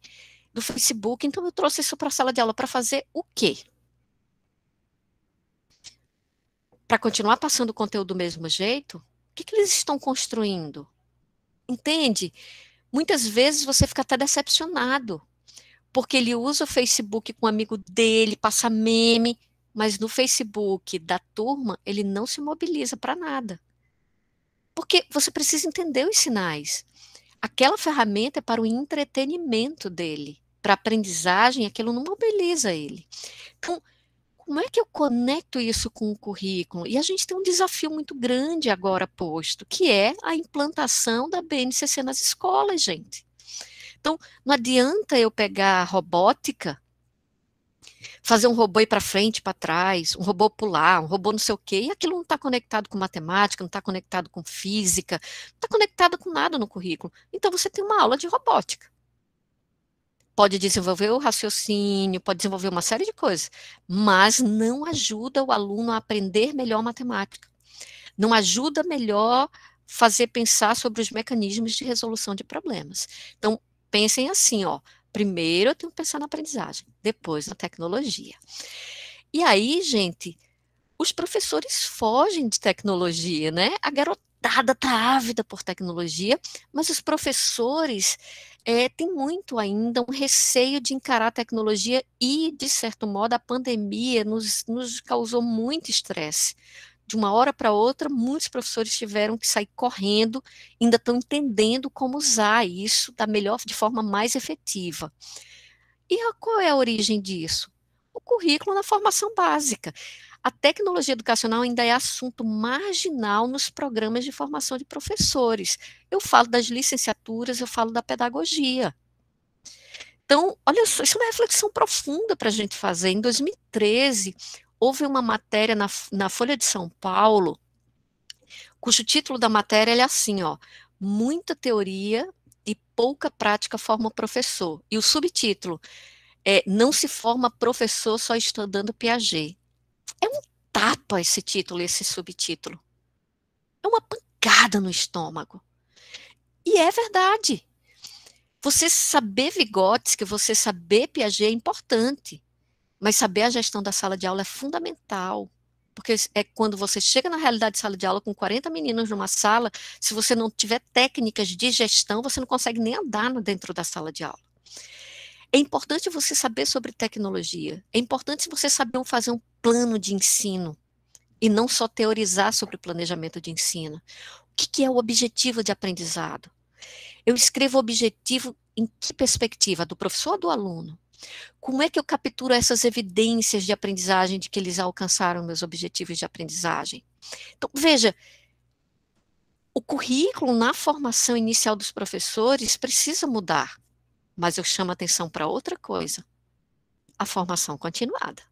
Speaker 2: do Facebook, então eu trouxe isso para a sala de aula para fazer o quê? Para continuar passando o conteúdo do mesmo jeito? O que eles estão construindo? Entende? Muitas vezes você fica até decepcionado, porque ele usa o Facebook com um amigo dele, passa meme, mas no Facebook da turma ele não se mobiliza para nada. Porque você precisa entender os sinais. Aquela ferramenta é para o entretenimento dele, para a aprendizagem, aquilo não mobiliza ele. Então, como é que eu conecto isso com o currículo? E a gente tem um desafio muito grande agora posto, que é a implantação da BNCC nas escolas, gente. Então, não adianta eu pegar a robótica, fazer um robô ir para frente, para trás, um robô pular, um robô não sei o quê, e aquilo não está conectado com matemática, não está conectado com física, não está conectado com nada no currículo. Então, você tem uma aula de robótica. Pode desenvolver o raciocínio, pode desenvolver uma série de coisas, mas não ajuda o aluno a aprender melhor matemática. Não ajuda melhor fazer pensar sobre os mecanismos de resolução de problemas. Então, pensem assim, primeiro eu tenho que pensar na aprendizagem, depois na tecnologia. E aí, gente, os professores fogem de tecnologia, né? A garotada está ávida por tecnologia, mas os professores têm muito ainda um receio de encarar a tecnologia e, de certo modo, a pandemia nos causou muito estresse. De uma hora para outra, muitos professores tiveram que sair correndo, ainda estão entendendo como usar isso de forma mais efetiva. E qual é a origem disso? O currículo na formação básica. A tecnologia educacional ainda é assunto marginal nos programas de formação de professores. Eu falo das licenciaturas, eu falo da pedagogia. Então, olha só, isso é uma reflexão profunda para a gente fazer. Em 2013, houve uma matéria na Folha de São Paulo, cujo título da matéria é assim, muita teoria e pouca prática forma professor. E o subtítulo é Não se forma professor só estudando Piaget. É um tapa esse título, esse subtítulo. É uma pancada no estômago. E é verdade. Você saber Vygotsky, você saber Piaget é importante, mas saber a gestão da sala de aula é fundamental. Porque é quando você chega na realidade de sala de aula com 40 meninos numa sala, se você não tiver técnicas de gestão, você não consegue nem andar dentro da sala de aula. É importante você saber sobre tecnologia. É importante você saber fazer um plano de ensino e não só teorizar sobre planejamento de ensino. O que é o objetivo de aprendizado? Eu escrevo objetivo em que perspectiva? Do professor ou do aluno? Como é que eu capturo essas evidências de aprendizagem de que eles alcançaram meus objetivos de aprendizagem? Então, veja, o currículo na formação inicial dos professores precisa mudar, mas eu chamo a atenção para outra coisa, a formação continuada.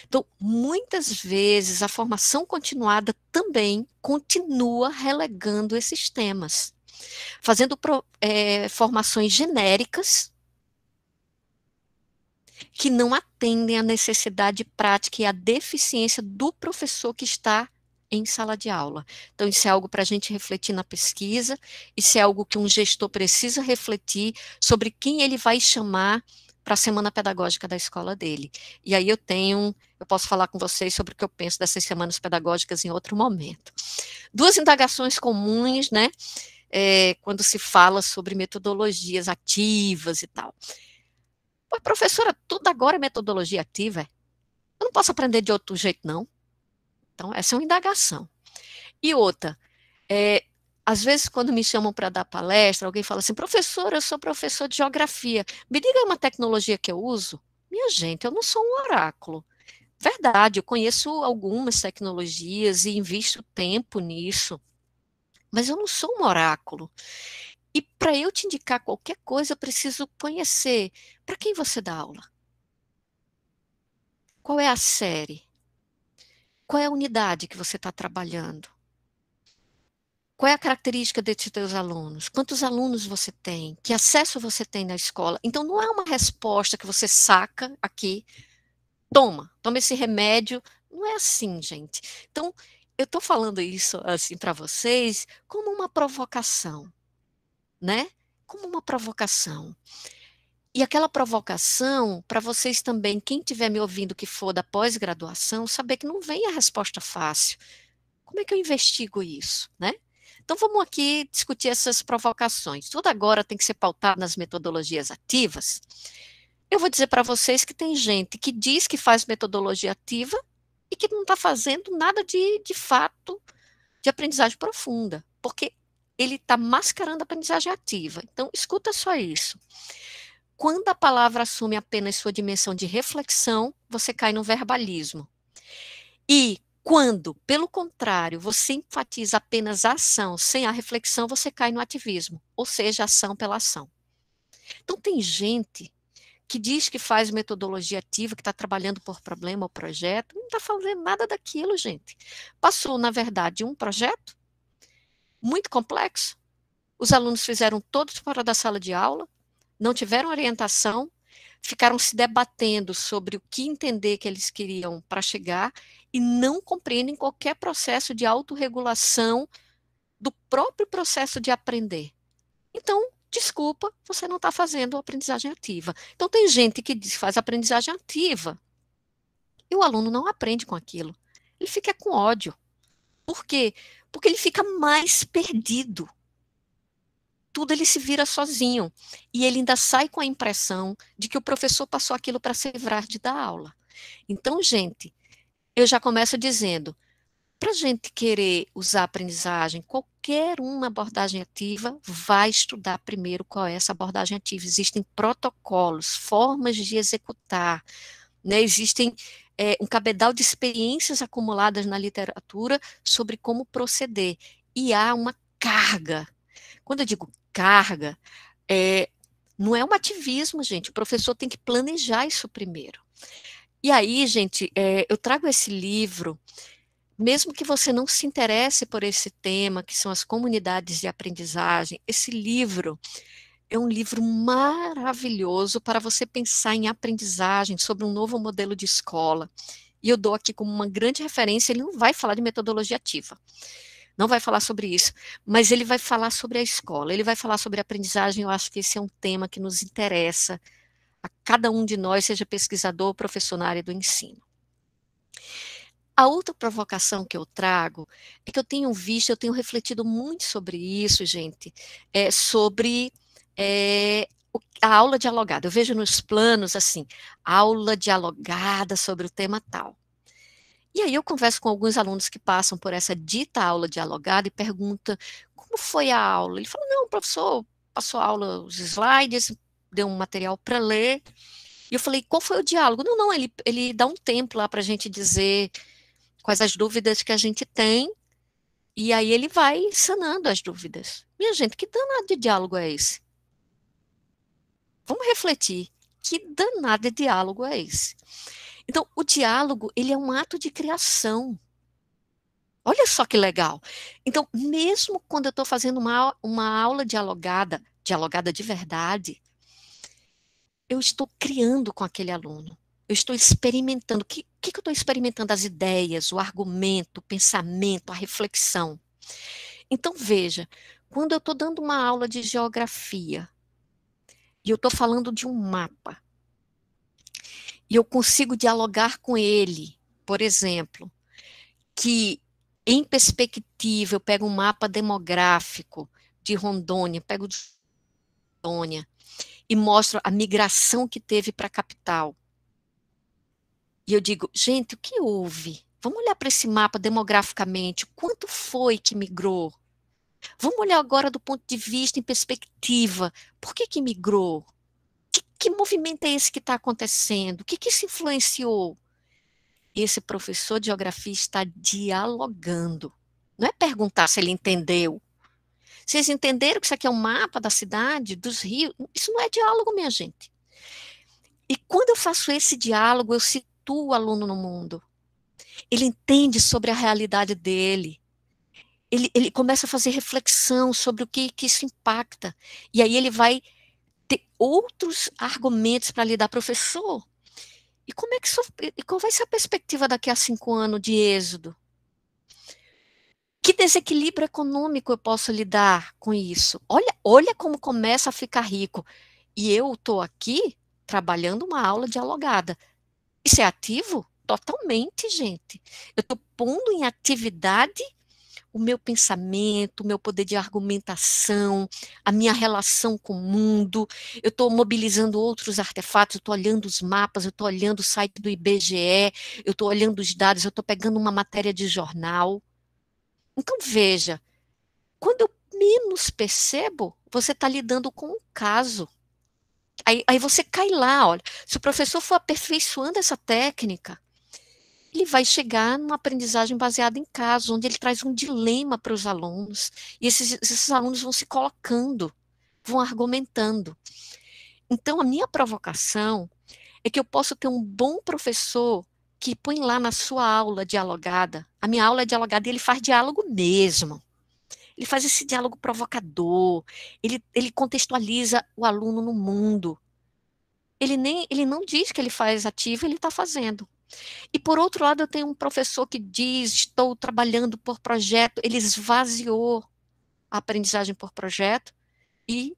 Speaker 2: Então, muitas vezes, a formação continuada também continua relegando esses temas, fazendo formações genéricas que não atendem à necessidade prática e à deficiência do professor que está em sala de aula. Então, isso é algo para a gente refletir na pesquisa, isso é algo que um gestor precisa refletir sobre quem ele vai chamar para a semana pedagógica da escola dele. E aí eu posso falar com vocês sobre o que eu penso dessas semanas pedagógicas em outro momento. Duas indagações comuns, né, quando se fala sobre metodologias ativas e tal. Pô, professora, tudo agora é metodologia ativa? Eu não posso aprender de outro jeito, não. Então, essa é uma indagação. E outra, às vezes, quando me chamam para dar palestra, alguém fala assim, professora, eu sou professor de geografia, me diga uma tecnologia que eu uso. Minha gente, eu não sou um oráculo. Verdade, eu conheço algumas tecnologias e invisto tempo nisso, mas eu não sou um oráculo. E para eu te indicar qualquer coisa, eu preciso conhecer para quem você dá aula. Qual é a série? Qual é a unidade que você está trabalhando? Qual é a característica desses teus alunos? Quantos alunos você tem? Que acesso você tem na escola? Então, não é uma resposta que você saca aqui, toma esse remédio. Não é assim, gente. Então, eu estou falando isso assim para vocês como uma provocação, né? Como uma provocação. E aquela provocação, para vocês também, quem estiver me ouvindo que for da pós-graduação, saber que não vem a resposta fácil. Como é que eu investigo isso, né? Então, vamos aqui discutir essas provocações. Tudo agora tem que ser pautado nas metodologias ativas. Eu vou dizer para vocês que tem gente que diz que faz metodologia ativa e que não está fazendo nada de fato de aprendizagem profunda, porque ele está mascarando a aprendizagem ativa. Então, escuta só isso. Quando a palavra assume apenas sua dimensão de reflexão, você cai no verbalismo. E quando, pelo contrário, você enfatiza apenas a ação sem a reflexão, você cai no ativismo, ou seja, ação pela ação. Então, tem gente que diz que faz metodologia ativa, que está trabalhando por problema ou projeto, não está fazendo nada daquilo, gente. Passou, na verdade, um projeto muito complexo, os alunos fizeram todos fora da sala de aula, não tiveram orientação, ficaram se debatendo sobre o que entender que eles queriam para chegar e não compreendem qualquer processo de autorregulação do próprio processo de aprender. Então, desculpa, você não está fazendo aprendizagem ativa. Então, tem gente que faz aprendizagem ativa e o aluno não aprende com aquilo. Ele fica com ódio. Por quê? Porque ele fica mais perdido. Tudo ele se vira sozinho. E ele ainda sai com a impressão de que o professor passou aquilo para se livrar de dar aula. Então, gente, eu já começo dizendo, para a gente querer usar a aprendizagem, qualquer uma abordagem ativa, vai estudar primeiro qual é essa abordagem ativa. Existem protocolos, formas de executar, né? Existem um cabedal de experiências acumuladas na literatura sobre como proceder. E há uma carga. Quando eu digo carga, não é um ativismo, gente. O professor tem que planejar isso primeiro. E aí, gente, eu trago esse livro, mesmo que você não se interesse por esse tema, que são as comunidades de aprendizagem, esse livro é um livro maravilhoso para você pensar em aprendizagem, sobre um novo modelo de escola. e eu dou aqui como uma grande referência, ele não vai falar de metodologia ativa, não vai falar sobre isso, mas ele vai falar sobre a escola, ele vai falar sobre a aprendizagem. Eu acho que esse é um tema que nos interessa a cada um de nós, seja pesquisador ou professor na área do ensino. A outra provocação que eu trago é que eu tenho visto, eu tenho refletido muito sobre isso, gente, sobre a aula dialogada. Eu vejo nos planos, assim, aula dialogada sobre o tema tal. E aí eu converso com alguns alunos que passam por essa dita aula dialogada e perguntam como foi a aula. Ele fala, não, o professor passou a aula, os slides, deu um material para ler. E eu falei, qual foi o diálogo? Não, não, ele dá um tempo lá para a gente dizer quais as dúvidas que a gente tem, e aí ele vai sanando as dúvidas. Minha gente, que danado de diálogo é esse? Vamos refletir. Que danado de diálogo é esse? Então, o diálogo, ele é um ato de criação. Olha só que legal. Então, mesmo quando eu estou fazendo uma aula dialogada de verdade, eu estou criando com aquele aluno. Eu estou experimentando. O que eu estou experimentando? As ideias, o argumento, o pensamento, a reflexão. Então, veja, quando eu estou dando uma aula de geografia, e eu estou falando de um mapa, e eu consigo dialogar com ele, por exemplo, que em perspectiva eu pego um mapa demográfico de Rondônia, pego de Rondônia, e mostro a migração que teve para a capital. E eu digo, gente, o que houve? Vamos olhar para esse mapa demograficamente, quanto foi que migrou? Vamos olhar agora do ponto de vista em perspectiva, por que migrou? Que movimento é esse que está acontecendo? O que isso influenciou? Esse professor de geografia está dialogando. Não é perguntar se ele entendeu. Vocês entenderam que isso aqui é um mapa da cidade, dos rios? Isso não é diálogo, minha gente. E quando eu faço esse diálogo, eu situo o aluno no mundo. Ele entende sobre a realidade dele. Ele começa a fazer reflexão sobre o que isso impacta. E aí ele vai ter outros argumentos para lhe dar, professor. E qual vai ser a perspectiva daqui a 5 anos de êxodo? Que desequilíbrio econômico eu posso lidar com isso? Olha como começa a ficar rico. E eu estou aqui trabalhando uma aula dialogada. Isso é ativo? Totalmente, gente. Eu estou pondo em atividade o meu pensamento, o meu poder de argumentação, a minha relação com o mundo. Eu estou mobilizando outros artefatos, eu estou olhando os mapas, eu estou olhando o site do IBGE, eu estou olhando os dados, eu estou pegando uma matéria de jornal. Então, veja, quando eu menos percebo, você está lidando com um caso. Aí você cai lá, olha. Se o professor for aperfeiçoando essa técnica, ele vai chegar numa aprendizagem baseada em casos, onde ele traz um dilema para os alunos, e esses alunos vão se colocando, vão argumentando. Então, a minha provocação é que eu posso ter um bom professor que põe lá na sua aula dialogada, a minha aula é dialogada e ele faz diálogo mesmo. Ele faz esse diálogo provocador, ele contextualiza o aluno no mundo. Ele não diz que ele faz ativo, ele está fazendo. E, por outro lado, eu tenho um professor que diz, estou trabalhando por projeto, ele esvaziou a aprendizagem por projeto e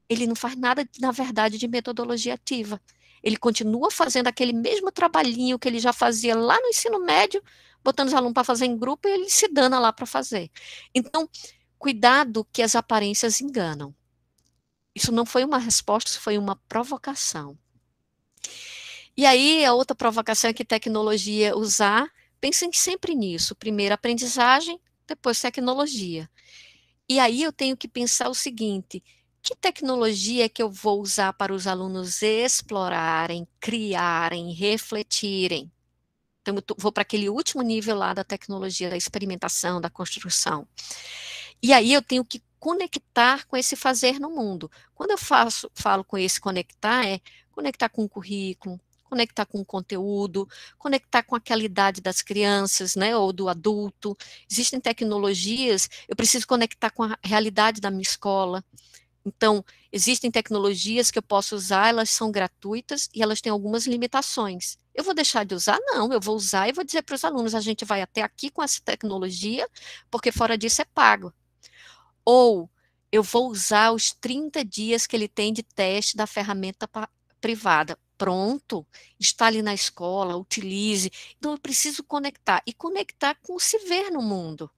Speaker 2: ele não faz nada, na verdade, de metodologia ativa. Ele continua fazendo aquele mesmo trabalhinho que ele já fazia lá no ensino médio, botando os alunos para fazer em grupo e ele se dana lá para fazer. Então, cuidado que as aparências enganam. Isso não foi uma resposta, isso foi uma provocação. E aí, a outra provocação é que tecnologia usar, pensem sempre nisso. Primeiro aprendizagem, depois tecnologia. E aí eu tenho que pensar o seguinte, que tecnologia é que eu vou usar para os alunos explorarem, criarem, refletirem? Então, eu vou para aquele último nível lá da tecnologia, da experimentação, da construção. E aí eu tenho que conectar com esse fazer no mundo. Quando eu falo com esse conectar, é conectar com o currículo, conectar com o conteúdo, conectar com aquela idade das crianças, né, ou do adulto. Existem tecnologias, eu preciso conectar com a realidade da minha escola. Então, existem tecnologias que eu posso usar, elas são gratuitas e elas têm algumas limitações. Eu vou deixar de usar? Não, eu vou usar e vou dizer para os alunos, a gente vai até aqui com essa tecnologia, porque fora disso é pago. Ou eu vou usar os 30 dias que ele tem de teste da ferramenta privada. Pronto, está ali na escola, utilize. Então, eu preciso conectar. E conectar com o se ver no mundo.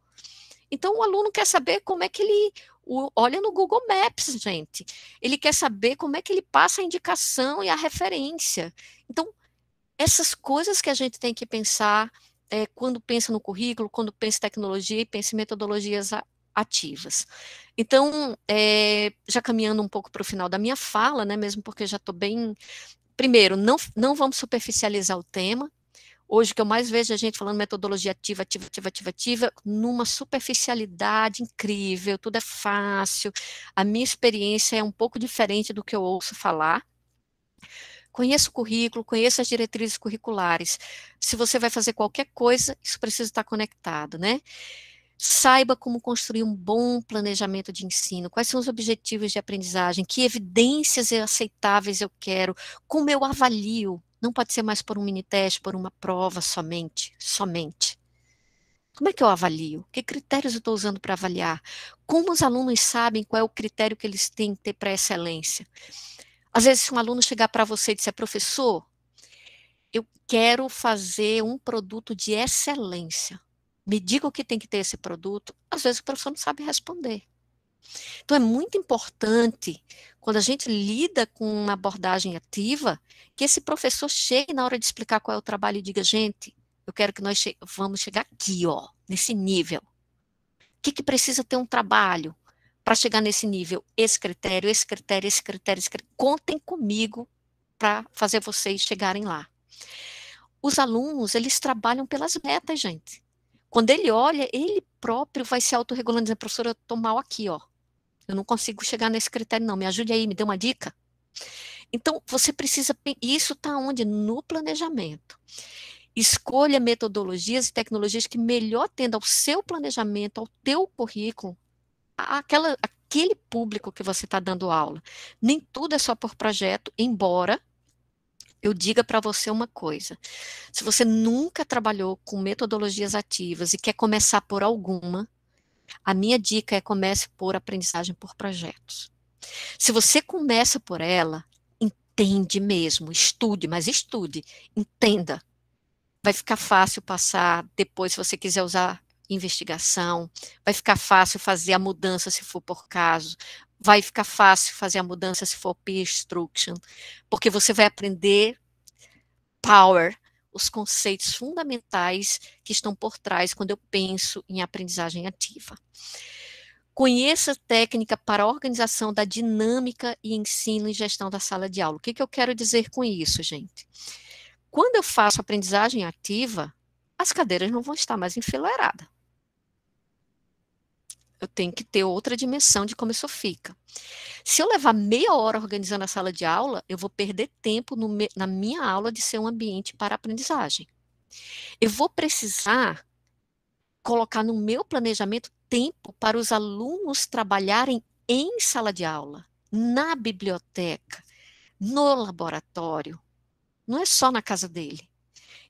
Speaker 2: Então, o aluno quer saber como é que ele olha no Google Maps, gente. Ele quer saber como é que ele passa a indicação e a referência. Então, essas coisas que a gente tem que pensar quando pensa no currículo, quando pensa em tecnologia e pensa em metodologias ativas. Então, já caminhando um pouco para o final da minha fala, né, mesmo porque já estou bem... Primeiro, não vamos superficializar o tema. Hoje, o que eu mais vejo é a gente falando metodologia ativa, numa superficialidade incrível, tudo é fácil. A minha experiência é um pouco diferente do que eu ouço falar. Conheça o currículo, conheça as diretrizes curriculares. Se você vai fazer qualquer coisa, isso precisa estar conectado, né? Saiba como construir um bom planejamento de ensino, quais são os objetivos de aprendizagem, que evidências aceitáveis eu quero, como eu avalio. Não pode ser mais por um mini teste, por uma prova somente. Como é que eu avalio? Que critérios eu estou usando para avaliar? Como os alunos sabem qual é o critério que eles têm que ter para excelência? Às vezes, se um aluno chegar para você e disser, professor, eu quero fazer um produto de excelência. Me diga o que tem que ter esse produto. Às vezes o professor não sabe responder. Então é muito importante, quando a gente lida com uma abordagem ativa, que esse professor chegue na hora de explicar qual é o trabalho e diga, gente, eu quero que nós vamos chegar aqui, ó, nesse nível. O que precisa ter um trabalho para chegar nesse nível? Esse critério, esse critério, esse critério, esse critério. Contem comigo para fazer vocês chegarem lá. Os alunos, eles trabalham pelas metas, gente. Quando ele olha, ele próprio vai se autorregulando, dizendo, professora, eu estou mal aqui, ó. Eu não consigo chegar nesse critério, não. Me ajude aí, me dê uma dica. Então, você precisa... Isso está onde? No planejamento. Escolha metodologias e tecnologias que melhor atendam ao seu planejamento, ao teu currículo, aquele público que você está dando aula. Nem tudo é só por projeto, embora eu diga para você uma coisa. Se você nunca trabalhou com metodologias ativas e quer começar por alguma, a minha dica é comece por aprendizagem por projetos. Se você começa por ela, entende mesmo, estude, mas estude, entenda. Vai ficar fácil passar depois, se você quiser usar investigação, vai ficar fácil fazer a mudança se for por caso, vai ficar fácil fazer a mudança se for peer instruction, porque você vai aprender power, os conceitos fundamentais que estão por trás quando eu penso em aprendizagem ativa. Conheça a técnica para a organização da dinâmica e ensino e gestão da sala de aula. O que eu quero dizer com isso, gente? Quando eu faço aprendizagem ativa, as cadeiras não vão estar mais enfileiradas. Eu tenho que ter outra dimensão de como isso fica. Se eu levar meia hora organizando a sala de aula, eu vou perder tempo na minha aula de ser um ambiente para aprendizagem. Eu vou precisar colocar no meu planejamento tempo para os alunos trabalharem em sala de aula, na biblioteca, no laboratório. Não é só na casa dele.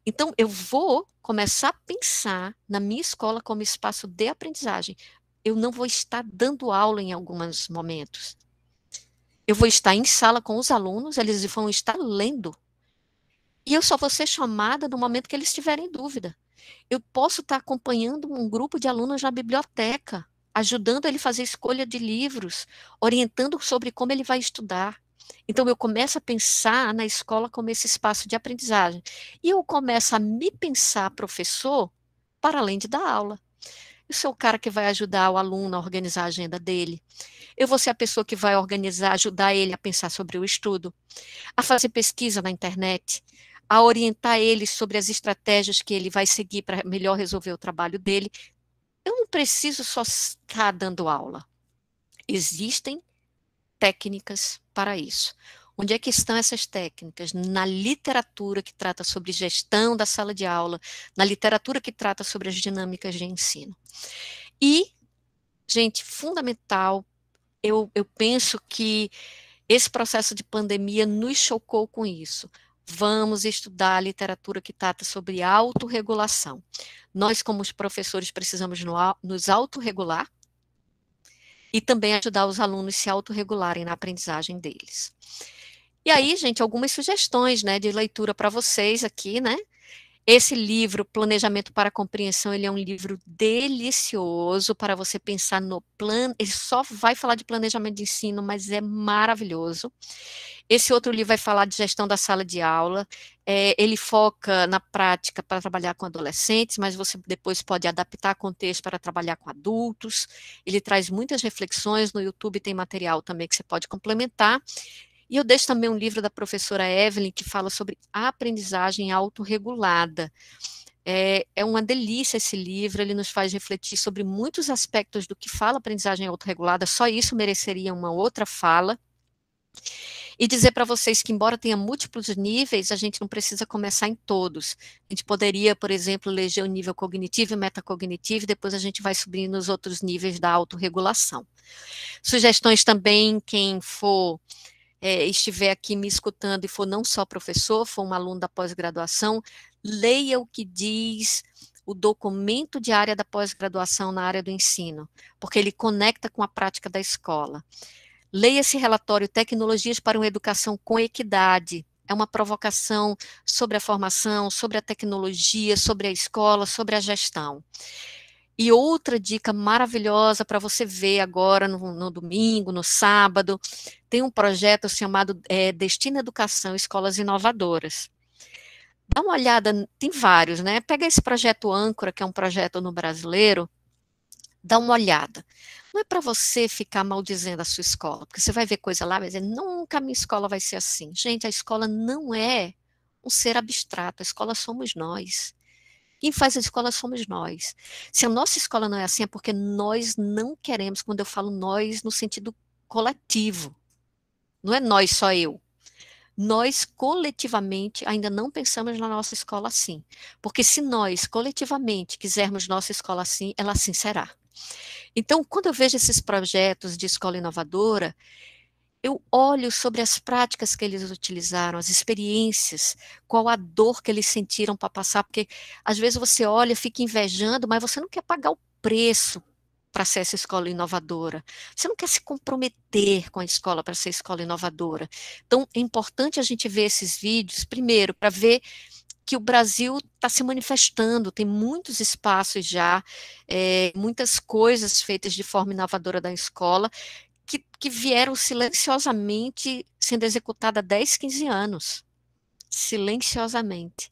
Speaker 2: Então, eu vou começar a pensar na minha escola como espaço de aprendizagem. Eu não vou estar dando aula em alguns momentos. Eu vou estar em sala com os alunos, eles vão estar lendo. E eu só vou ser chamada no momento que eles tiverem dúvida. Eu posso estar acompanhando um grupo de alunos na biblioteca, ajudando ele a fazer escolha de livros, orientando sobre como ele vai estudar. Então, eu começo a pensar na escola como esse espaço de aprendizagem. E eu começo a me pensar professor para além de dar aula. Eu sou o cara que vai ajudar o aluno a organizar a agenda dele. Eu vou ser a pessoa que vai organizar, ajudar ele a pensar sobre o estudo, a fazer pesquisa na internet, a orientar ele sobre as estratégias que ele vai seguir para melhor resolver o trabalho dele. Eu não preciso só estar dando aula. Existem técnicas para isso. Onde é que estão essas técnicas? Na literatura que trata sobre gestão da sala de aula, na literatura que trata sobre as dinâmicas de ensino. E, gente, fundamental, eu penso que esse processo de pandemia nos chocou com isso. Vamos estudar a literatura que trata sobre autorregulação. Nós, como os professores, precisamos nos autorregular e também ajudar os alunos a se autorregularem na aprendizagem deles. E aí, gente, algumas sugestões, né, de leitura para vocês aqui, né? Esse livro, Planejamento para a Compreensão, ele é um livro delicioso para você pensar no plano. Ele só vai falar de planejamento de ensino, mas é maravilhoso. Esse outro livro vai falar de gestão da sala de aula. Ele foca na prática para trabalhar com adolescentes, mas você depois pode adaptar contexto para trabalhar com adultos. Ele traz muitas reflexões. No YouTube tem material também que você pode complementar. E eu deixo também um livro da professora Evelyn, que fala sobre a aprendizagem autorregulada. É uma delícia esse livro, ele nos faz refletir sobre muitos aspectos do que fala aprendizagem autorregulada, só isso mereceria uma outra fala. E dizer para vocês que, embora tenha múltiplos níveis, a gente não precisa começar em todos. A gente poderia, por exemplo, eleger o nível cognitivo e metacognitivo, e depois a gente vai subindo nos outros níveis da autorregulação. Sugestões também, quem for estiver aqui me escutando e for não só professor, for um aluno da pós-graduação, leia o que diz o documento de área da pós-graduação na área do ensino, porque ele conecta com a prática da escola. Leia esse relatório Tecnologias para uma Educação com Equidade. É uma provocação sobre a formação, sobre a tecnologia, sobre a escola, sobre a gestão. E outra dica maravilhosa para você ver agora no domingo, no sábado, tem um projeto chamado Destino Educação, Escolas Inovadoras. Dá uma olhada, tem vários, né? Pega esse projeto Âncora, que é um projeto no brasileiro, dá uma olhada. Não é para você ficar maldizendo a sua escola, porque você vai ver coisa lá e vai dizer, nunca a minha escola vai ser assim. Gente, a escola não é um ser abstrato, a escola somos nós. Quem faz a escola somos nós. Se a nossa escola não é assim, é porque nós não queremos, quando eu falo nós, no sentido coletivo. Não é nós, só eu. Nós, coletivamente, ainda não pensamos na nossa escola assim. Porque se nós, coletivamente, quisermos nossa escola assim, ela assim será. Então, quando eu vejo esses projetos de escola inovadora, eu olho sobre as práticas que eles utilizaram, as experiências, qual a dor que eles sentiram para passar, porque às vezes você olha, fica invejando, mas você não quer pagar o preço para ser essa escola inovadora. Você não quer se comprometer com a escola para ser escola inovadora. Então, é importante a gente ver esses vídeos, primeiro, para ver que o Brasil está se manifestando, tem muitos espaços já, muitas coisas feitas de forma inovadora da escola, que vieram silenciosamente sendo executadas há 10, 15 anos. Silenciosamente.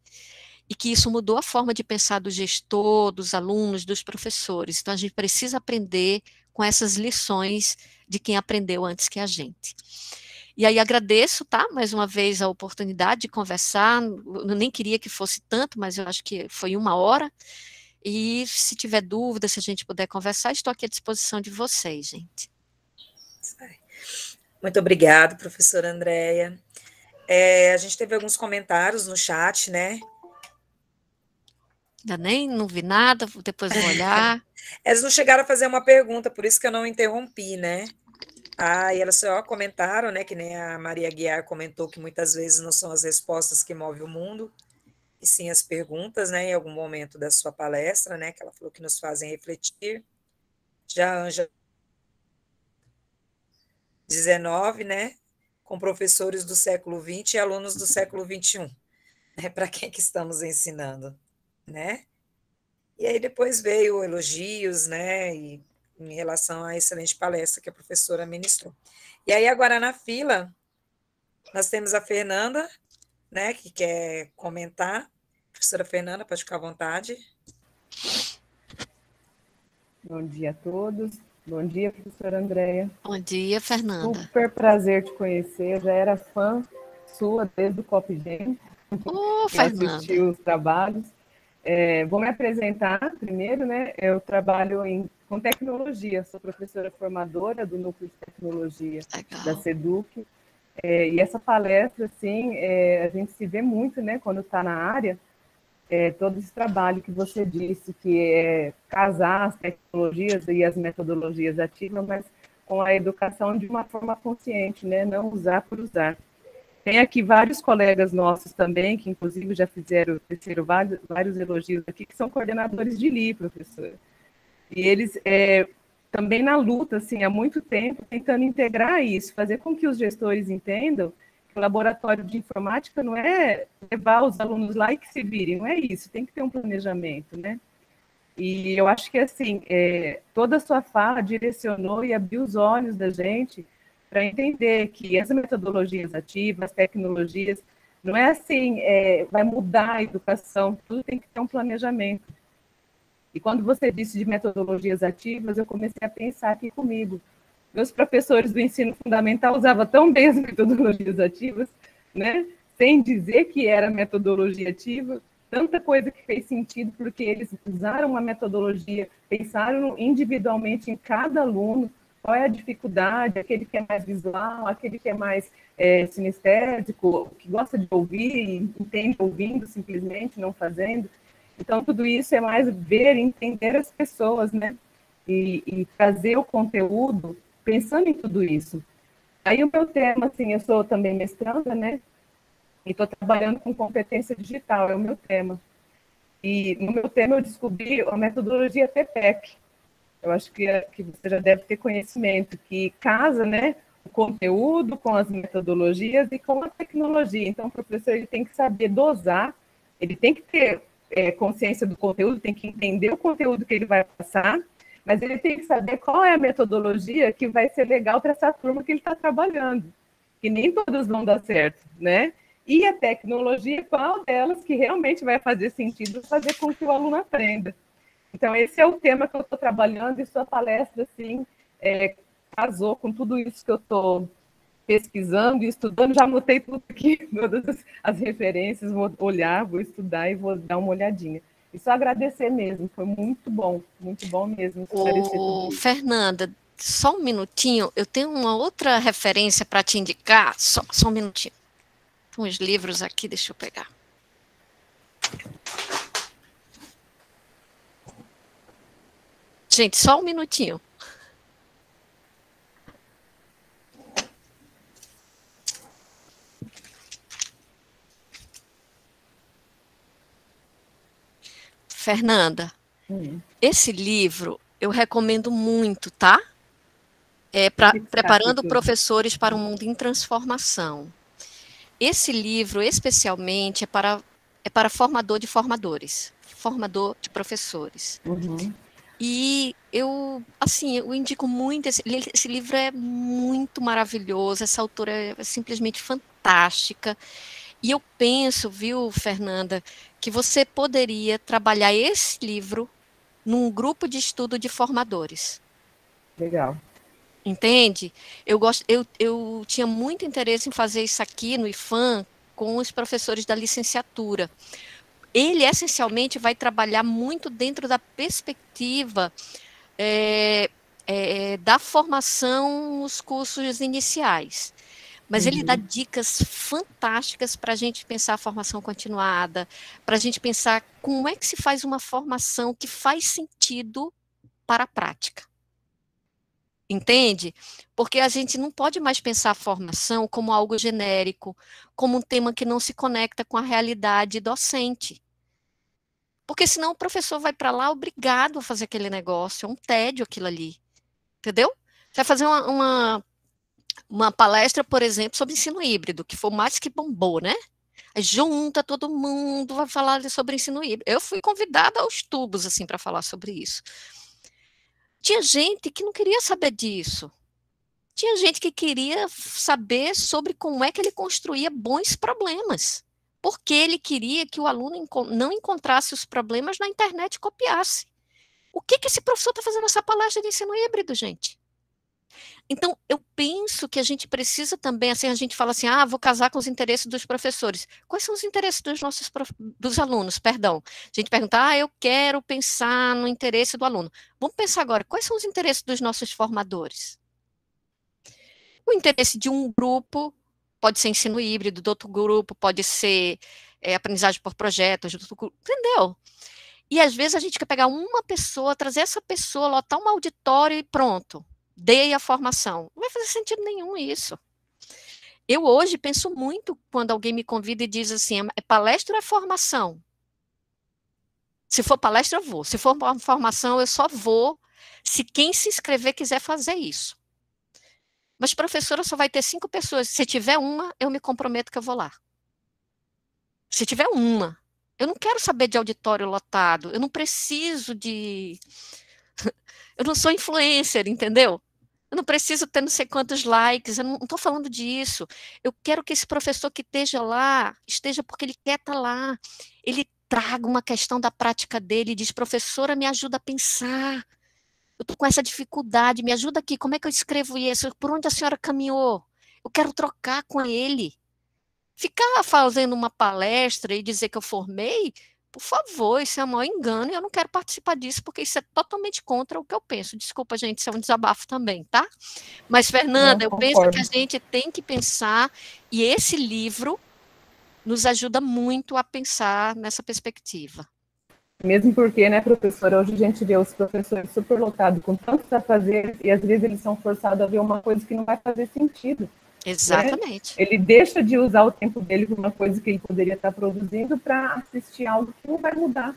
Speaker 2: E que isso mudou a forma de pensar do gestor, dos alunos, dos professores. Então, a gente precisa aprender com essas lições de quem aprendeu antes que a gente. E aí agradeço, tá, mais uma vez a oportunidade de conversar, eu nem queria que fosse tanto, mas eu acho que foi 1 hora, e se tiver dúvida, se a gente puder conversar, estou aqui à disposição de vocês, gente.
Speaker 1: Muito obrigada, professora Andréia. A gente teve alguns comentários no chat, né?
Speaker 2: Ainda nem não vi nada, depois vou olhar.
Speaker 1: Eles não chegaram a fazer uma pergunta, por isso que eu não interrompi, né? E elas só comentaram, né? Que nem a Maria Guiar comentou que muitas vezes não são as respostas que movem o mundo, e sim as perguntas, né? Em algum momento da sua palestra, né? Que ela falou que nos fazem refletir. Já a Ângela 19, né? Com professores do século XX e alunos do século XXI. Né? Para quem que estamos ensinando, né? E aí depois veio elogios, né? E em relação à excelente palestra que a professora ministrou. E aí agora na fila nós temos a Fernanda, né? Que quer comentar. Professora Fernanda, pode ficar à vontade.
Speaker 3: Bom dia a todos. Bom dia, professora Andréia.
Speaker 2: Bom dia, Fernanda.
Speaker 3: Super prazer te conhecer. Eu já era fã sua desde o CopGen.
Speaker 2: Fernanda.
Speaker 3: Eu assisti os trabalhos. Vou me apresentar primeiro, né? Eu trabalho com tecnologia, sou professora formadora do Núcleo de Tecnologia da SEDUC. E essa palestra, assim, a gente se vê muito, né, quando está na área, todo esse trabalho que você disse, que é casar as tecnologias e as metodologias ativas, mas com a educação de uma forma consciente, né? Não usar por usar. Tem aqui vários colegas nossos também, que inclusive já teceram vários elogios aqui, que são coordenadores de LI, professora. E eles também na luta, assim, há muito tempo, tentando integrar isso, fazer com que os gestores entendam que o laboratório de informática não é levar os alunos lá e que se virem, não é isso, tem que ter um planejamento, né? E eu acho que, assim, toda a sua fala direcionou e abriu os olhos da gente para entender que as metodologias ativas, as tecnologias, não é assim, vai mudar a educação, tudo tem que ter um planejamento. E quando você disse de metodologias ativas, eu comecei a pensar aqui comigo. Meus professores do ensino fundamental usavam tão bem as metodologias ativas, né? Sem dizer que era metodologia ativa, tanta coisa que fez sentido, porque eles usaram uma metodologia, pensaram individualmente em cada aluno, qual é a dificuldade, aquele que é mais visual, aquele que é mais sinestésico, que gosta de ouvir e entende ouvindo simplesmente, não fazendo. Então, tudo isso é mais ver e entender as pessoas, né? E trazer o conteúdo pensando em tudo isso. Aí o meu tema, assim, eu sou também mestranda, né? E estou trabalhando com competência digital, é o meu tema. E no meu tema eu descobri a metodologia TPEC. Eu acho que você já deve ter conhecimento, que casa, né, o conteúdo com as metodologias e com a tecnologia. Então, o professor ele tem que saber dosar, ele tem que ter consciência do conteúdo, tem que entender o conteúdo que ele vai passar, mas ele tem que saber qual é a metodologia que vai ser legal para essa turma que ele está trabalhando, que nem todas vão dar certo, né? E a tecnologia, qual delas que realmente vai fazer sentido fazer com que o aluno aprenda. Então, esse é o tema que eu estou trabalhando, e sua palestra, assim, casou com tudo isso que eu estou pesquisando e estudando. Já anotei tudo aqui, todas as referências, vou olhar, vou estudar e vou dar uma olhadinha. E só agradecer mesmo, foi muito bom mesmo esclarecer tudo isso.
Speaker 2: Fernanda, só um minutinho, eu tenho uma outra referência para te indicar, só um minutinho. Tem uns livros aqui, deixa eu pegar. Gente, só um minutinho. Fernanda, esse livro eu recomendo muito, tá? Preparando professores para um mundo em transformação. Esse livro, especialmente, é para formador de formadores, formador de professores.
Speaker 3: Uhum.
Speaker 2: E eu indico muito, esse livro é muito maravilhoso, essa autora é simplesmente fantástica. E eu penso, viu, Fernanda, que você poderia trabalhar esse livro num grupo de estudo de formadores.
Speaker 3: Legal.
Speaker 2: Entende? Eu tinha muito interesse em fazer isso aqui no IFAM com os professores da licenciatura. Ele, essencialmente, vai trabalhar muito dentro da perspectiva da formação nos cursos iniciais. Mas ele dá dicas fantásticas para a gente pensar a formação continuada, para a gente pensar como é que se faz uma formação que faz sentido para a prática. Entende? Porque a gente não pode mais pensar a formação como algo genérico, como um tema que não se conecta com a realidade docente. Porque senão o professor vai para lá obrigado a fazer aquele negócio, é um tédio aquilo ali. Entendeu? Você vai fazer uma palestra, por exemplo, sobre ensino híbrido, que foi mais que bombou, né? Aí junta todo mundo, vai falar sobre ensino híbrido. Eu fui convidada aos tubos, assim, para falar sobre isso. Tinha gente que não queria saber disso. Tinha gente que queria saber sobre como é que ele construía bons problemas. Porque ele queria que o aluno não encontrasse os problemas na internet e copiasse. O que esse professor está fazendo nessa palestra de ensino híbrido, gente? Então, eu penso que a gente precisa também, assim, a gente fala assim, vou casar com os interesses dos professores. Quais são os interesses dos alunos, perdão? A gente pergunta, eu quero pensar no interesse do aluno. Vamos pensar agora, quais são os interesses dos nossos formadores? O interesse de um grupo pode ser ensino híbrido, do outro grupo pode ser aprendizagem por projetos, entendeu? E às vezes a gente quer pegar uma pessoa, trazer essa pessoa, lotar um auditório e pronto. dei a formação. Não vai fazer sentido nenhum isso. Eu hoje penso muito quando alguém me convida e diz assim, é palestra ou é formação? Se for palestra, eu vou. Se for uma formação, eu só vou se quem se inscrever quiser fazer isso. Mas, professora, só vai ter 5 pessoas. Se tiver uma, eu me comprometo que eu vou lá. Se tiver uma. Eu não quero saber de auditório lotado. Eu não preciso de... Eu não sou influencer, entendeu? Eu não preciso ter não sei quantos likes. Eu não estou falando disso. Eu quero que esse professor que esteja lá, esteja porque ele quer estar lá. Ele traga uma questão da prática dele e diz, professora, me ajuda a pensar. Eu estou com essa dificuldade, me ajuda aqui, como é que eu escrevo isso? Por onde a senhora caminhou? Eu quero trocar com ele. Ficar fazendo uma palestra e dizer que eu formei, por favor, isso é um maior engano e eu não quero participar disso, porque isso é totalmente contra o que eu penso. Desculpa, gente, isso é um desabafo também, tá? Mas, Fernanda, eu penso que a gente tem que pensar, e esse livro nos ajuda muito a pensar nessa perspectiva.
Speaker 3: Mesmo porque, né, professora, hoje a gente vê os professores superlotados com tantos a fazer e às vezes eles são forçados a ver uma coisa que não vai fazer sentido.
Speaker 2: Exatamente.
Speaker 3: Né? Ele deixa de usar o tempo dele com uma coisa que ele poderia estar produzindo para assistir algo que não vai mudar.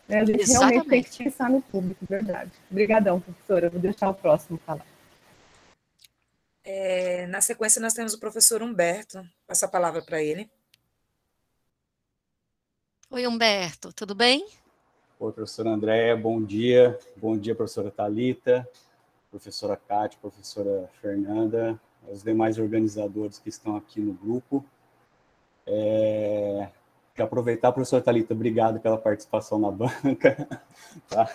Speaker 3: Né? A gente realmente tem que pensar no público, verdade. Obrigadão, professora. Eu vou deixar o próximo falar.
Speaker 1: Na sequência, nós temos o professor Humberto. Passa a palavra para ele.
Speaker 2: Oi, Humberto, tudo bem?
Speaker 4: Oi, professora Andréia, bom dia. Bom dia, professora Thalita, professora Cátia, professora Fernanda, os demais organizadores que estão aqui no grupo. Quero aproveitar, professora Thalita, obrigado pela participação na banca. Tá?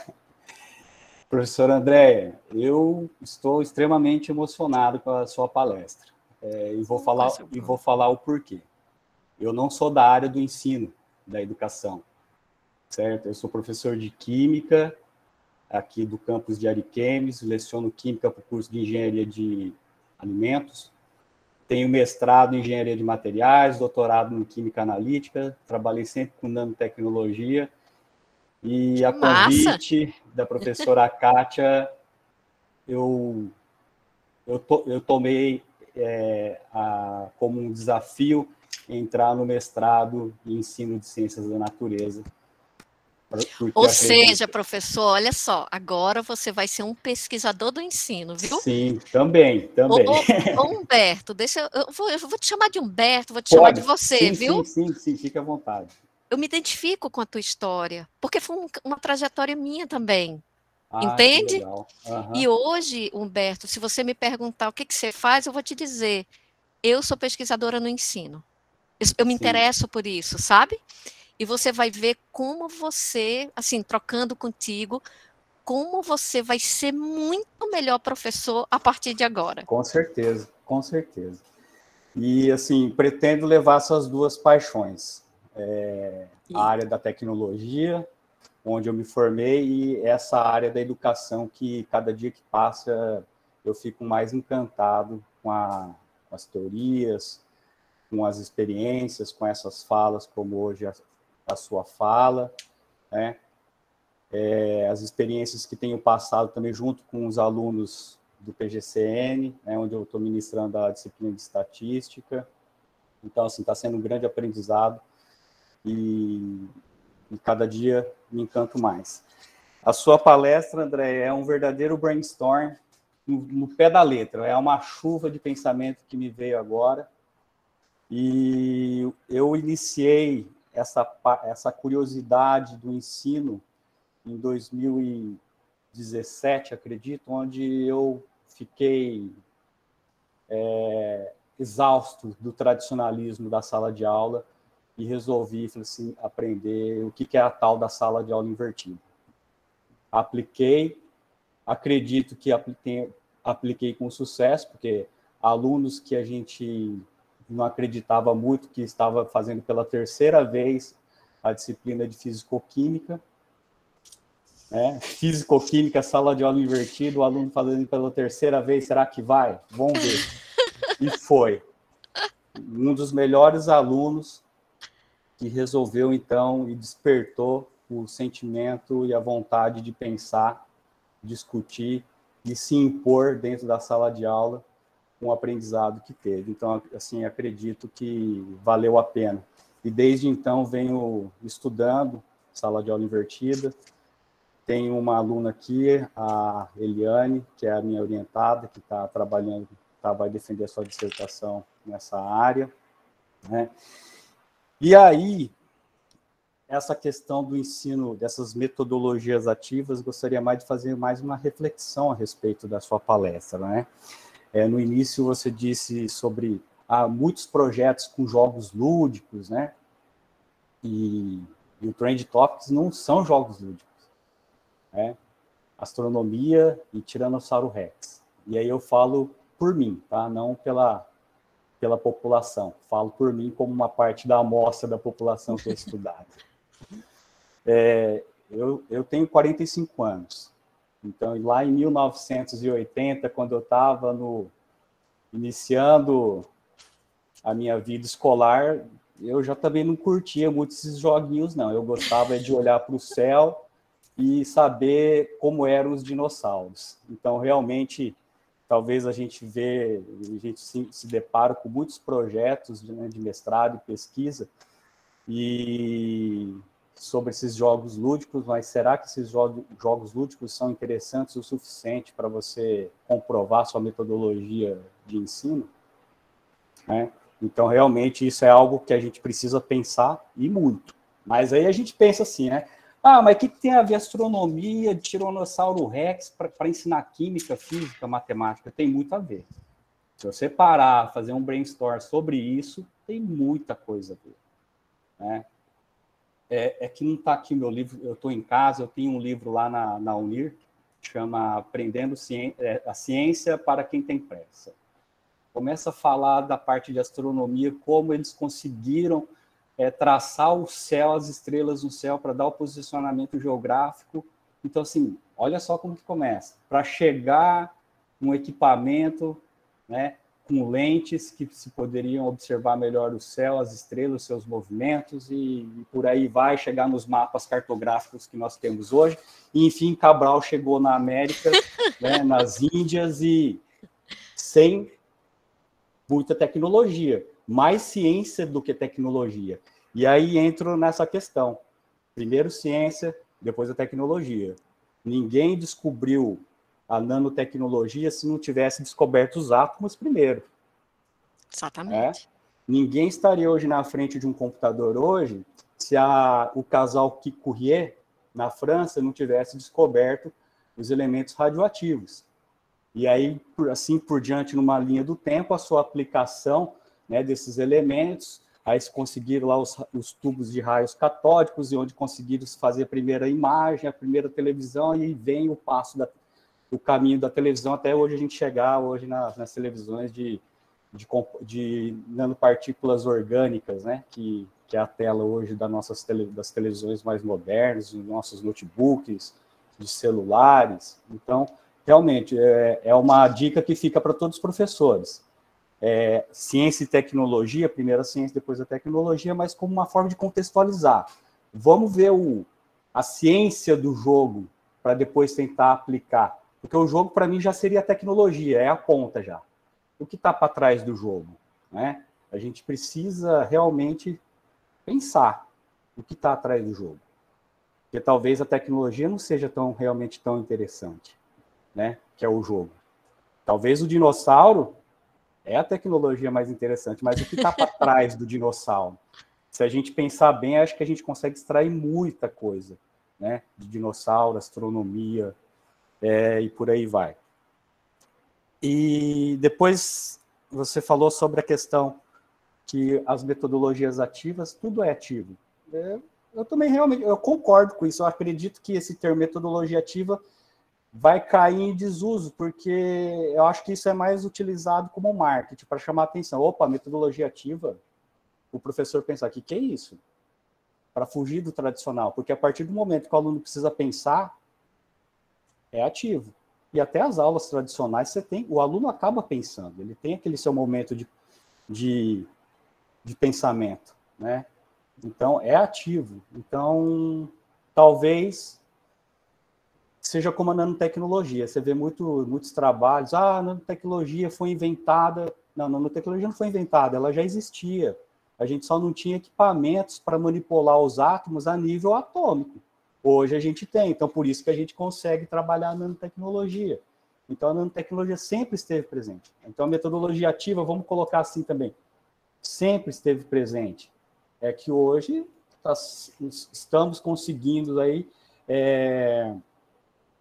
Speaker 4: Professora Andréia, eu estou extremamente emocionado com a sua palestra. E vou falar o porquê. Eu não sou da área do ensino, da educação. Certo? Eu sou professor de Química, aqui do campus de Ariquemes, leciono Química para o curso de Engenharia de Alimentos, tenho mestrado em Engenharia de Materiais, doutorado em Química Analítica, trabalhei sempre com nanotecnologia, e a convite da professora Kátia, eu tomei como um desafio entrar no mestrado em Ensino de Ciências da Natureza.
Speaker 2: Ou seja, professor, olha só, agora você vai ser um pesquisador do ensino, viu?
Speaker 4: Sim, também.
Speaker 2: Ô, Humberto, eu vou te chamar de Humberto, vou te chamar de você,
Speaker 4: sim,
Speaker 2: viu?
Speaker 4: Sim, fique à vontade.
Speaker 2: Eu me identifico com a tua história, porque foi uma trajetória minha também,
Speaker 4: entende?
Speaker 2: Que legal. E hoje, Humberto, se você me perguntar o que você faz, eu vou te dizer, eu sou pesquisadora no ensino. Eu me interesso por isso, sabe? E você vai ver como você, assim, trocando contigo, como você vai ser muito melhor professor a partir de agora.
Speaker 4: Com certeza, com certeza. E, assim, pretendo levar essas duas paixões. A área da tecnologia, onde eu me formei, e essa área da educação, que cada dia que passa eu fico mais encantado com as teorias, com as experiências, com essas falas, como hoje a sua fala, né? As experiências que tenho passado também junto com os alunos do PGCN, né, onde eu estou ministrando a disciplina de estatística. Então, assim, está sendo um grande aprendizado e cada dia me encanto mais. A sua palestra, André, é um verdadeiro brainstorm no pé da letra, é uma chuva de pensamento que me veio agora, e eu iniciei essa curiosidade do ensino em 2017, acredito, onde eu fiquei exausto do tradicionalismo da sala de aula e resolvi, assim, aprender o que é a tal da sala de aula invertida. Apliquei, acredito que apliquei com sucesso, porque alunos que a gente não acreditava muito, que estava fazendo pela terceira vez a disciplina de Físico-Química, né? Físico-Química, sala de aula invertida, o aluno fazendo pela terceira vez, será que vai? Vamos ver. E foi. Um dos melhores alunos que resolveu, então, e despertou o sentimento e a vontade de pensar, discutir e se impor dentro da sala de aula com o aprendizado que teve. Então, assim, acredito que valeu a pena. E desde então venho estudando sala de aula invertida. Tenho uma aluna aqui, a Eliane, que é a minha orientada, que está trabalhando, vai defender a sua dissertação nessa área, né? E aí, essa questão do ensino, dessas metodologias ativas, gostaria mais de fazer mais uma reflexão a respeito da sua palestra, né? No início você disse sobre muitos projetos com jogos lúdicos, né? E o Trend Topics não são jogos lúdicos, né? Astronomia e Tiranossauro Rex. E aí eu falo por mim, tá? Não pela população. Falo por mim como uma parte da amostra da população que é estudada. Eu tenho 45 anos. Então, lá em 1980, quando eu estava iniciando a minha vida escolar, eu já também não curtia muito esses joguinhos, não. Eu gostava de olhar para o céu e saber como eram os dinossauros. Então, realmente, talvez a gente se depara com muitos projetos de mestrado e pesquisa e sobre esses jogos lúdicos, mas será que esses jogos lúdicos são interessantes o suficiente para você comprovar sua metodologia de ensino? Né? Então, realmente, isso é algo que a gente precisa pensar, e muito. Mas aí a gente pensa assim, né? Mas o que tem a ver astronomia de Tiranossauro Rex para ensinar química, física, matemática? Tem muito a ver. Se você parar, fazer um brainstorm sobre isso, tem muita coisa a ver. Né? É que não está aqui meu livro, eu estou em casa, eu tenho um livro lá na Unir, que chama Aprendendo a Ciência para Quem Tem Pressa. Começa a falar da parte de astronomia, como eles conseguiram traçar o céu, as estrelas no céu, para dar o posicionamento geográfico. Então, assim, olha só como que começa. Para chegar um equipamento, né, com lentes que se poderiam observar melhor o céu, as estrelas, seus movimentos, e por aí vai chegar nos mapas cartográficos que nós temos hoje. E, enfim, Cabral chegou na América, né, nas Índias, e sem muita tecnologia, mais ciência do que tecnologia. E aí entro nessa questão. Primeiro ciência, depois a tecnologia. Ninguém descobriu a nanotecnologia se não tivesse descoberto os átomos primeiro.
Speaker 2: Exatamente.
Speaker 4: Ninguém estaria hoje na frente de um computador hoje se o casal Curie, na França, não tivesse descoberto os elementos radioativos. E aí, assim por diante, numa linha do tempo, a sua aplicação, né, desses elementos, aí se conseguiram lá os tubos de raios catódicos, e onde conseguiram fazer a primeira imagem, a primeira televisão, e vem o passo o caminho da televisão até hoje a gente chegar hoje nas televisões de nanopartículas orgânicas, né? Que é a tela hoje das televisões mais modernas, dos nossos notebooks, de celulares. Então, realmente, é uma dica que fica para todos os professores. Ciência e tecnologia, primeiro a ciência, depois a tecnologia, mas como uma forma de contextualizar. Vamos ver a ciência do jogo para depois tentar aplicar. Porque o jogo, para mim, já seria a tecnologia, é a ponta já. O que está para trás do jogo? Né? A gente precisa realmente pensar o que está atrás do jogo. Porque talvez a tecnologia não seja realmente tão interessante, né? Que é o jogo. Talvez o dinossauro é a tecnologia mais interessante, mas o que está para trás do dinossauro? Se a gente pensar bem, acho que a gente consegue extrair muita coisa, né? De dinossauro, astronomia, e por aí vai. E depois você falou sobre a questão que as metodologias ativas, tudo é ativo. Eu também realmente concordo com isso. Eu acredito que esse termo metodologia ativa vai cair em desuso, porque eu acho que isso é mais utilizado como marketing, para chamar a atenção. Opa, metodologia ativa, o professor pensar, o que é isso? Para fugir do tradicional, porque a partir do momento que o aluno precisa pensar, é ativo. E até as aulas tradicionais, o aluno acaba pensando, ele tem aquele seu momento de pensamento, né? Então, é ativo. Então, talvez seja como a nanotecnologia. Você vê muitos trabalhos, a nanotecnologia foi inventada. Não, a nanotecnologia não foi inventada, ela já existia. A gente só não tinha equipamentos para manipular os átomos a nível atômico. Hoje a gente tem, então por isso que a gente consegue trabalhar a nanotecnologia. Então a nanotecnologia sempre esteve presente. Então a metodologia ativa, vamos colocar assim também, sempre esteve presente. É que hoje estamos conseguindo aí,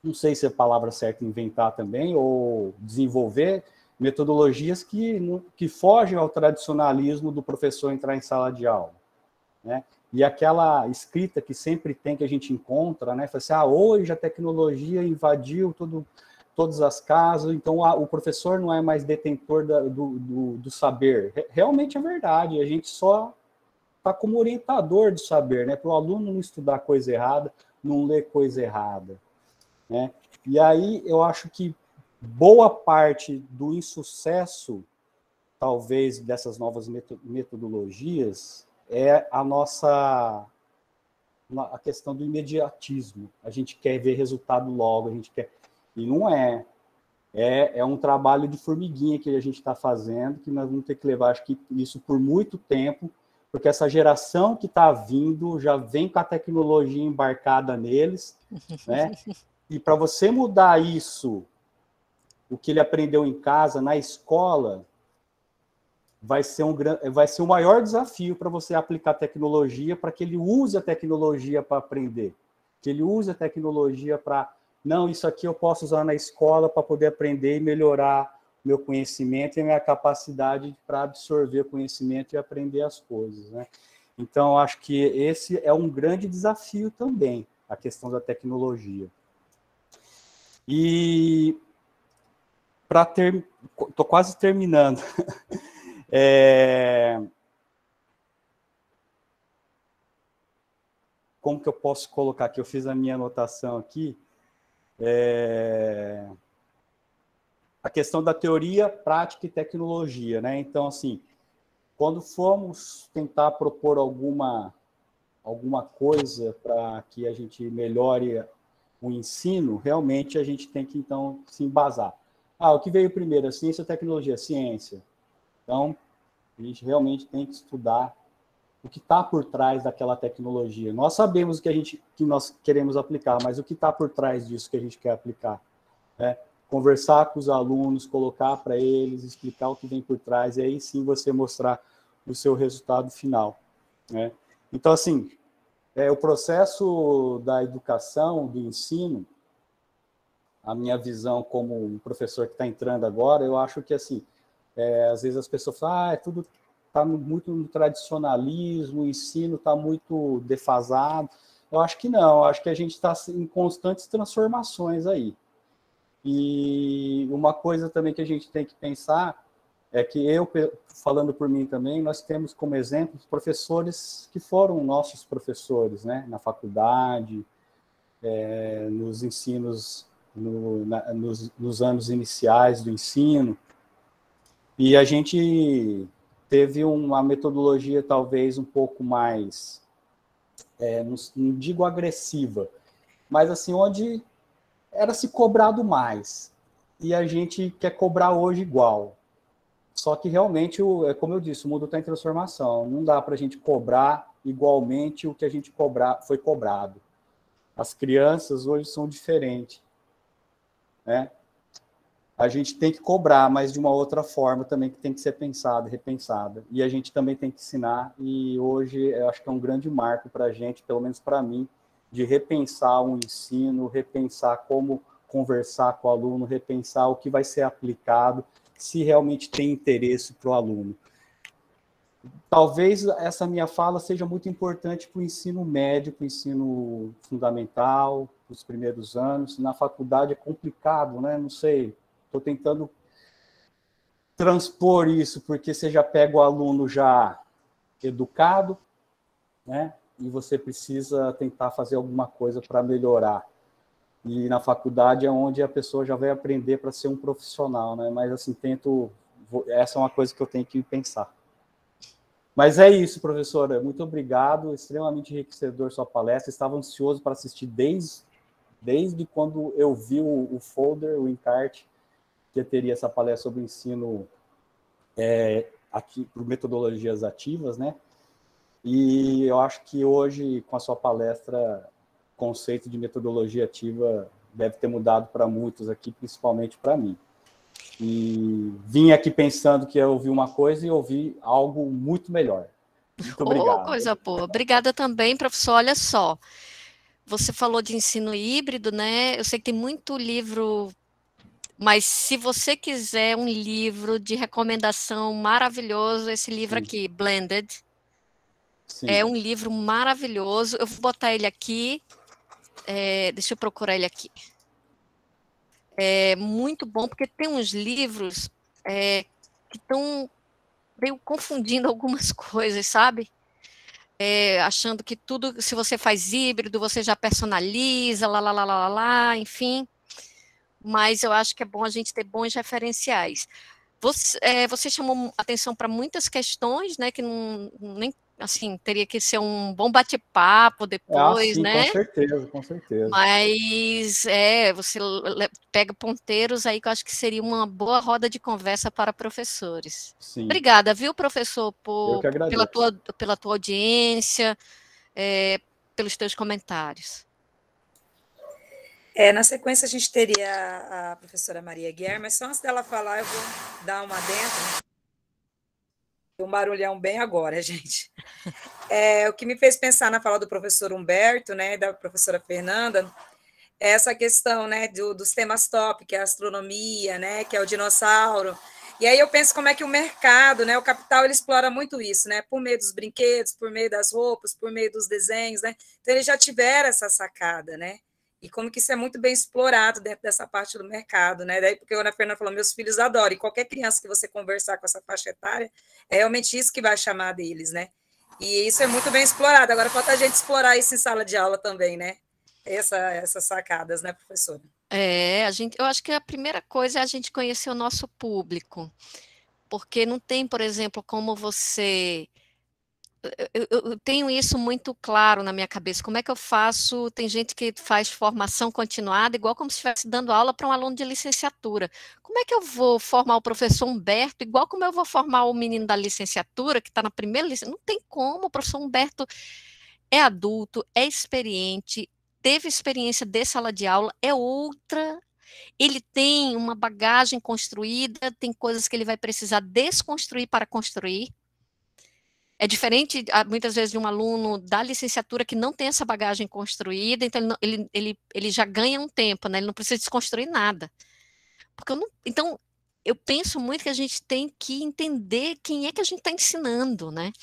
Speaker 4: não sei se é a palavra certa inventar também, ou desenvolver metodologias que fogem ao tradicionalismo do professor entrar em sala de aula, né? E aquela escrita que sempre tem, que a gente encontra, né? Fala assim, hoje a tecnologia invadiu todas as casas, então o professor não é mais detentor do saber. Realmente é verdade, a gente só está como orientador do saber, né? Para o aluno não estudar coisa errada, não ler coisa errada, né? E aí eu acho que boa parte do insucesso, talvez, dessas novas metodologias é a questão do imediatismo. A gente quer ver resultado logo, a gente quer... E não é. É um trabalho de formiguinha que a gente está fazendo, que nós vamos ter que levar, acho que isso por muito tempo, porque essa geração que está vindo já vem com a tecnologia embarcada neles, né? E para você mudar isso, o que ele aprendeu em casa, na escola, vai ser o maior desafio para você aplicar tecnologia, para que ele use a tecnologia para aprender, que ele use a tecnologia para... Não, isso aqui eu posso usar na escola para poder aprender e melhorar meu conhecimento e a minha capacidade para absorver o conhecimento e aprender as coisas, né? Então, acho que esse é um grande desafio também, a questão da tecnologia. E estou quase terminando. Como que eu posso colocar aqui? Eu fiz a minha anotação aqui. A questão da teoria, prática e tecnologia, né? Então, assim, quando formos tentar propor alguma coisa para que a gente melhore o ensino, realmente a gente tem que, então, se embasar. O que veio primeiro? A ciência ou a tecnologia? A ciência. Então, a gente realmente tem que estudar o que está por trás daquela tecnologia. Nós sabemos o que nós queremos aplicar, mas o que está por trás disso que a gente quer aplicar, né? Conversar com os alunos, colocar para eles, explicar o que vem por trás, e aí sim você mostrar o seu resultado final, né? Então, assim, o processo da educação, do ensino, a minha visão como um professor que está entrando agora, eu acho que, assim, às vezes as pessoas falam, tudo está muito no tradicionalismo, o ensino está muito defasado. Eu acho que não, eu acho que a gente está em constantes transformações aí. E uma coisa também que a gente tem que pensar é que eu, falando por mim também, nós temos como exemplo professores que foram nossos professores, né, na faculdade, nos ensinos, nos anos iniciais do ensino, e a gente teve uma metodologia talvez um pouco mais, não digo agressiva, mas assim, onde era se cobrado mais, e a gente quer cobrar hoje igual. Só que realmente, como eu disse, o mundo está em transformação, não dá para a gente cobrar igualmente o que a gente foi cobrado. As crianças hoje são diferentes, né? A gente tem que cobrar, mas de uma outra forma também, que tem que ser pensada, repensada. E a gente também tem que ensinar, e hoje eu acho que é um grande marco para a gente, pelo menos para mim, de repensar o ensino, repensar como conversar com o aluno, repensar o que vai ser aplicado, se realmente tem interesse para o aluno. Talvez essa minha fala seja muito importante para o ensino médio, para o ensino fundamental, para os primeiros anos. Na faculdade é complicado, né? Não sei, estou tentando transpor isso, porque você já pega o aluno já educado, né? E você precisa tentar fazer alguma coisa para melhorar. E na faculdade é onde a pessoa já vai aprender para ser um profissional, né? Mas assim, essa é uma coisa que eu tenho que pensar. Mas é isso, professora. Muito obrigado. Extremamente enriquecedor sua palestra. Estava ansioso para assistir desde desde quando eu vi o folder, o encarte, que teria essa palestra sobre ensino aqui por metodologias ativas, né? E eu acho que hoje, com a sua palestra, o conceito de metodologia ativa deve ter mudado para muitos aqui, principalmente para mim. E vim aqui pensando que eu ouvi uma coisa e ouvi algo muito melhor. Muito obrigado.
Speaker 2: Coisa boa. Obrigada também, professor. Olha só, você falou de ensino híbrido, né? Eu sei que tem muito livro, mas se você quiser um livro de recomendação maravilhoso, esse livro aqui, Blended, é um livro maravilhoso. Eu vou botar ele aqui, deixa eu procurar ele aqui. É muito bom, porque tem uns livros que estão meio confundindo algumas coisas, sabe? Achando que tudo, se você faz híbrido, você já personaliza, enfim. Mas eu acho que é bom a gente ter bons referenciais. Você chamou atenção para muitas questões, né, que nem assim, teria que ser um bom bate-papo depois,
Speaker 4: sim,
Speaker 2: né?
Speaker 4: Com certeza, com certeza.
Speaker 2: Mas você pega ponteiros aí que eu acho que seria uma boa roda de conversa para professores. Sim. Obrigada, viu, professor, pela tua audiência, pelos teus comentários.
Speaker 1: Na sequência, a gente teria a professora Maria Guerra, mas só antes dela falar, eu vou dar uma adentro. Um barulhão bem agora, gente. O que me fez pensar na fala do professor Humberto, né, da professora Fernanda, é essa questão, né, dos temas top, que é a astronomia, né, que é o dinossauro. E aí eu penso como é que o mercado, né, o capital, ele explora muito isso, né, por meio dos brinquedos, por meio das roupas, por meio dos desenhos, né. Então, eles já tiveram essa sacada, né. E como que isso é muito bem explorado dentro dessa parte do mercado, né? Daí, porque a Ana Fernanda falou, meus filhos adoram, e qualquer criança que você conversar com essa faixa etária, é realmente isso que vai chamar deles, né? E isso é muito bem explorado. Agora, falta a gente explorar isso em sala de aula também, né? Essas sacadas, né, professora?
Speaker 2: Eu acho que a primeira coisa é a gente conhecer o nosso público, porque não tem, por exemplo, como você... Eu tenho isso muito claro na minha cabeça. Como é que eu faço? Tem gente que faz formação continuada, igual como se estivesse dando aula para um aluno de licenciatura. Como é que eu vou formar o professor Humberto, igual como eu vou formar o menino da licenciatura, que está na primeira licenciatura? Não tem como. O professor Humberto é adulto, é experiente, teve experiência de sala de aula, é outra. Ele tem uma bagagem construída, tem coisas que ele vai precisar desconstruir para construir. É diferente, muitas vezes, de um aluno da licenciatura que não tem essa bagagem construída, então ele já ganha um tempo, né? Ele não precisa desconstruir nada. Então, eu penso muito que a gente tem que entender quem é que a gente está ensinando, né?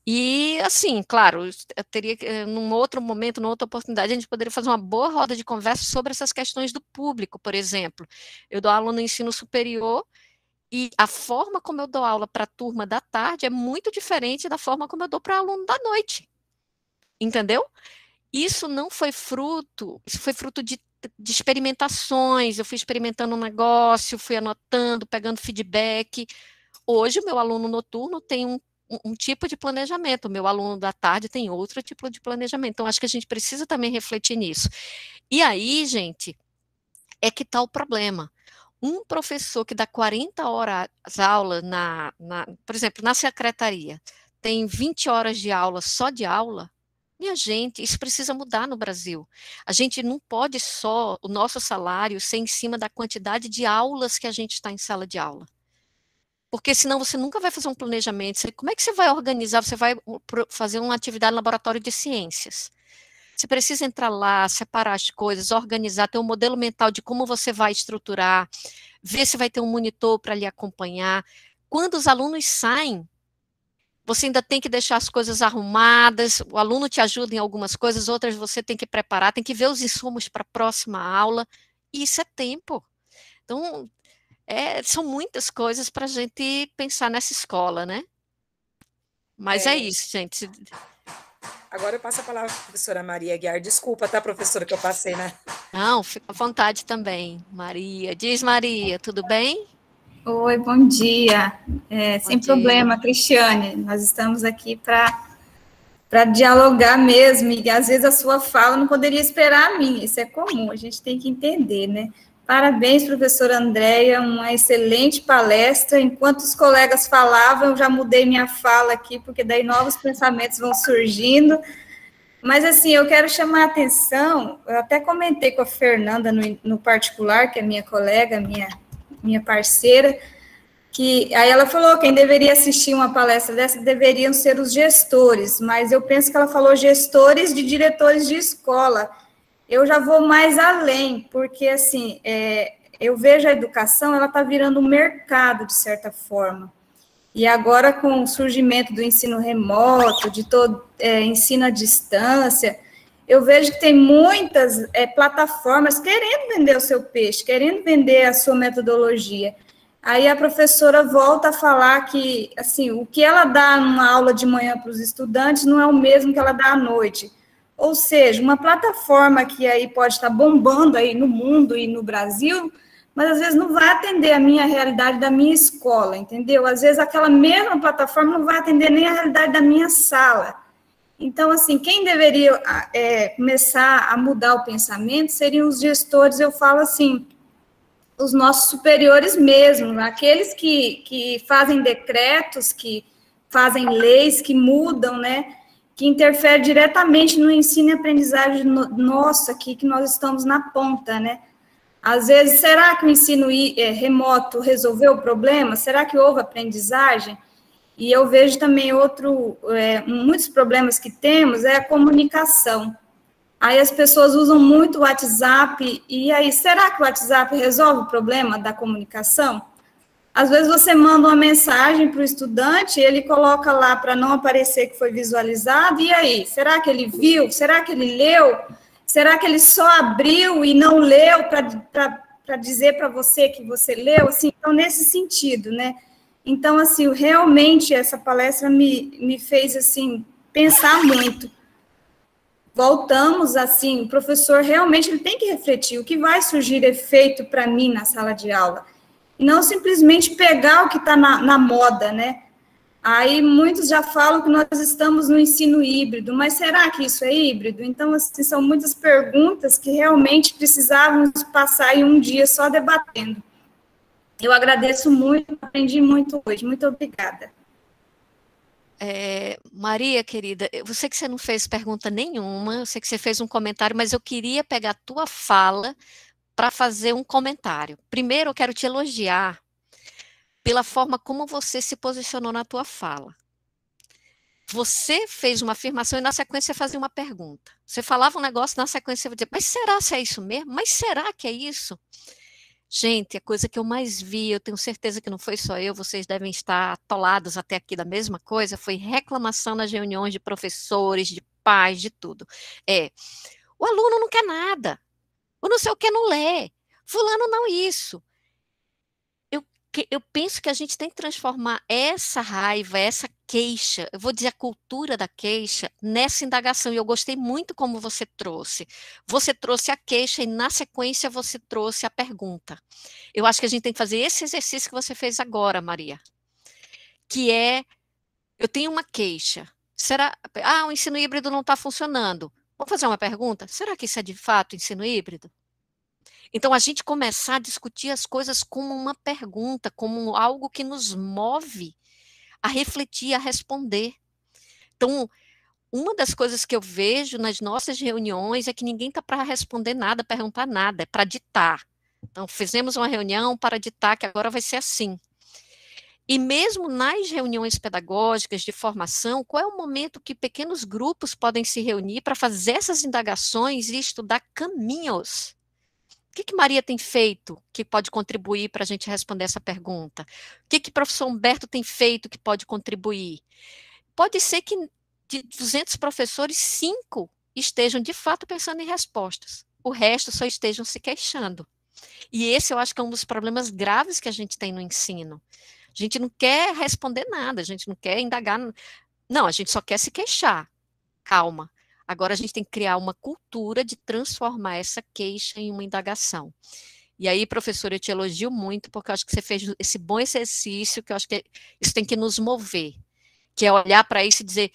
Speaker 2: E, assim, claro, eu teria que, num outro momento, numa outra oportunidade, a gente poderia fazer uma boa roda de conversa sobre essas questões do público, por exemplo. Eu dou aula no ensino superior, e a forma como eu dou aula para a turma da tarde é muito diferente da forma como eu dou para aluno da noite. Entendeu? Isso foi fruto de experimentações. Eu fui experimentando um negócio, fui anotando, pegando feedback. Hoje, o meu aluno noturno tem um tipo de planejamento, o meu aluno da tarde tem outro tipo de planejamento. Então, acho que a gente precisa também refletir nisso. E aí, gente, é que está o problema. Um professor que dá 40 horas aula, por exemplo, na secretaria, tem 20 horas de aula só de aula, minha gente, isso precisa mudar no Brasil. A gente não pode só, o nosso salário, ser em cima da quantidade de aulas que a gente está em sala de aula. Porque senão você nunca vai fazer um planejamento. Como é que você vai organizar? Você vai fazer uma atividade no laboratório de ciências. Você precisa entrar lá, separar as coisas, organizar, ter um modelo mental de como você vai estruturar, ver se vai ter um monitor para lhe acompanhar. Quando os alunos saem, você ainda tem que deixar as coisas arrumadas, o aluno te ajuda em algumas coisas, outras você tem que preparar, tem que ver os insumos para a próxima aula, e isso é tempo. Então, são muitas coisas para a gente pensar nessa escola, né? Mas é isso, gente.
Speaker 1: Agora eu passo a palavra para a professora Maria Guiar. Desculpa, tá, professora, que eu passei, né?
Speaker 2: Não, fica à vontade também, Maria. Diz, Maria, tudo bem?
Speaker 5: Oi, bom dia. Sem problema, Cristiane. Nós estamos aqui para para dialogar mesmo, e às vezes a sua fala não poderia esperar a minha, isso é comum, a gente tem que entender, né? Parabéns, professora Andréia, uma excelente palestra. Enquanto os colegas falavam, eu já mudei minha fala aqui, porque daí novos pensamentos vão surgindo. Mas, assim, eu quero chamar a atenção, eu até comentei com a Fernanda no particular, que é minha colega, minha parceira, que aí ela falou quem deveria assistir uma palestra dessa deveriam ser os gestores, mas eu penso que ela falou gestores de diretores de escola. Eu já vou mais além, porque, assim, eu vejo a educação, ela está virando um mercado, de certa forma. E agora, com o surgimento do ensino remoto, de todo ensino à distância, eu vejo que tem muitas plataformas querendo vender o seu peixe, querendo vender a sua metodologia. Aí a professora volta a falar que, assim, o que ela dá numa aula de manhã para os estudantes não é o mesmo que ela dá à noite. Ou seja, uma plataforma que aí pode estar bombando aí no mundo e no Brasil, mas às vezes não vai atender a minha realidade da minha escola, entendeu? Às vezes aquela mesma plataforma não vai atender nem a realidade da minha sala. Então, assim, quem deveria começar a mudar o pensamento seriam os gestores, eu falo assim, os nossos superiores mesmo, aqueles que fazem decretos, que fazem leis, que mudam, né? Que interfere diretamente no ensino e aprendizagem nosso aqui, que nós estamos na ponta, né? Às vezes, será que o ensino remoto resolveu o problema? Será que houve aprendizagem? E eu vejo também muitos problemas que temos é a comunicação. Aí as pessoas usam muito o WhatsApp, e aí, será que o WhatsApp resolve o problema da comunicação? Às vezes você manda uma mensagem para o estudante, ele coloca lá para não aparecer que foi visualizado, e aí, será que ele viu? Será que ele leu? Será que ele só abriu e não leu para dizer para você que você leu? Assim, então, nesse sentido, né? Então, assim, realmente essa palestra me fez, assim, pensar muito. Voltamos, assim, o professor realmente ele tem que refletir o que vai surgir efeito para mim na sala de aula. E não simplesmente pegar o que está na moda, né? Aí muitos já falam que nós estamos no ensino híbrido, mas será que isso é híbrido? Então, assim, são muitas perguntas que realmente precisávamos passar em um dia só debatendo. Eu agradeço muito, aprendi muito hoje. Muito obrigada.
Speaker 2: Maria, querida, eu sei que você não fez pergunta nenhuma, eu sei que você fez um comentário, mas eu queria pegar a tua fala para fazer um comentário. Primeiro, eu quero te elogiar pela forma como você se posicionou na tua fala. Você fez uma afirmação e na sequência você fazia uma pergunta. Você falava um negócio, na sequência você dizia, mas será que é isso mesmo? Mas será que é isso? Gente, a coisa que eu mais vi, eu tenho certeza que não foi só eu, vocês devem estar atolados até aqui da mesma coisa, foi reclamação nas reuniões de professores, de pais, de tudo. O aluno não quer nada, o não sei o que não lê, fulano não isso. Eu penso que a gente tem que transformar essa raiva, essa queixa, eu vou dizer a cultura da queixa, nessa indagação, e eu gostei muito como você trouxe. Você trouxe a queixa e, na sequência, você trouxe a pergunta. Eu acho que a gente tem que fazer esse exercício que você fez agora, Maria, que eu tenho uma queixa. Será, o ensino híbrido não está funcionando. Vamos fazer uma pergunta? Será que isso é de fato ensino híbrido? Então, a gente começar a discutir as coisas como uma pergunta, como algo que nos move a refletir, a responder. Então, uma das coisas que eu vejo nas nossas reuniões é que ninguém está para responder nada, perguntar nada, é para ditar. Então, fizemos uma reunião para ditar que agora vai ser assim. E mesmo nas reuniões pedagógicas de formação, qual é o momento que pequenos grupos podem se reunir para fazer essas indagações e estudar caminhos? O que Maria tem feito que pode contribuir para a gente responder essa pergunta? O que o professor Humberto tem feito que pode contribuir? Pode ser que de 200 professores, 5 estejam de fato pensando em respostas. O resto só estejam se queixando. E esse eu acho que é um dos problemas graves que a gente tem no ensino. A gente não quer responder nada, a gente não quer indagar. Não, a gente só quer se queixar. Calma. Agora a gente tem que criar uma cultura de transformar essa queixa em uma indagação. E aí, professora, eu te elogio muito, porque eu acho que você fez esse bom exercício, que eu acho que isso tem que nos mover, que é olhar para isso e dizer,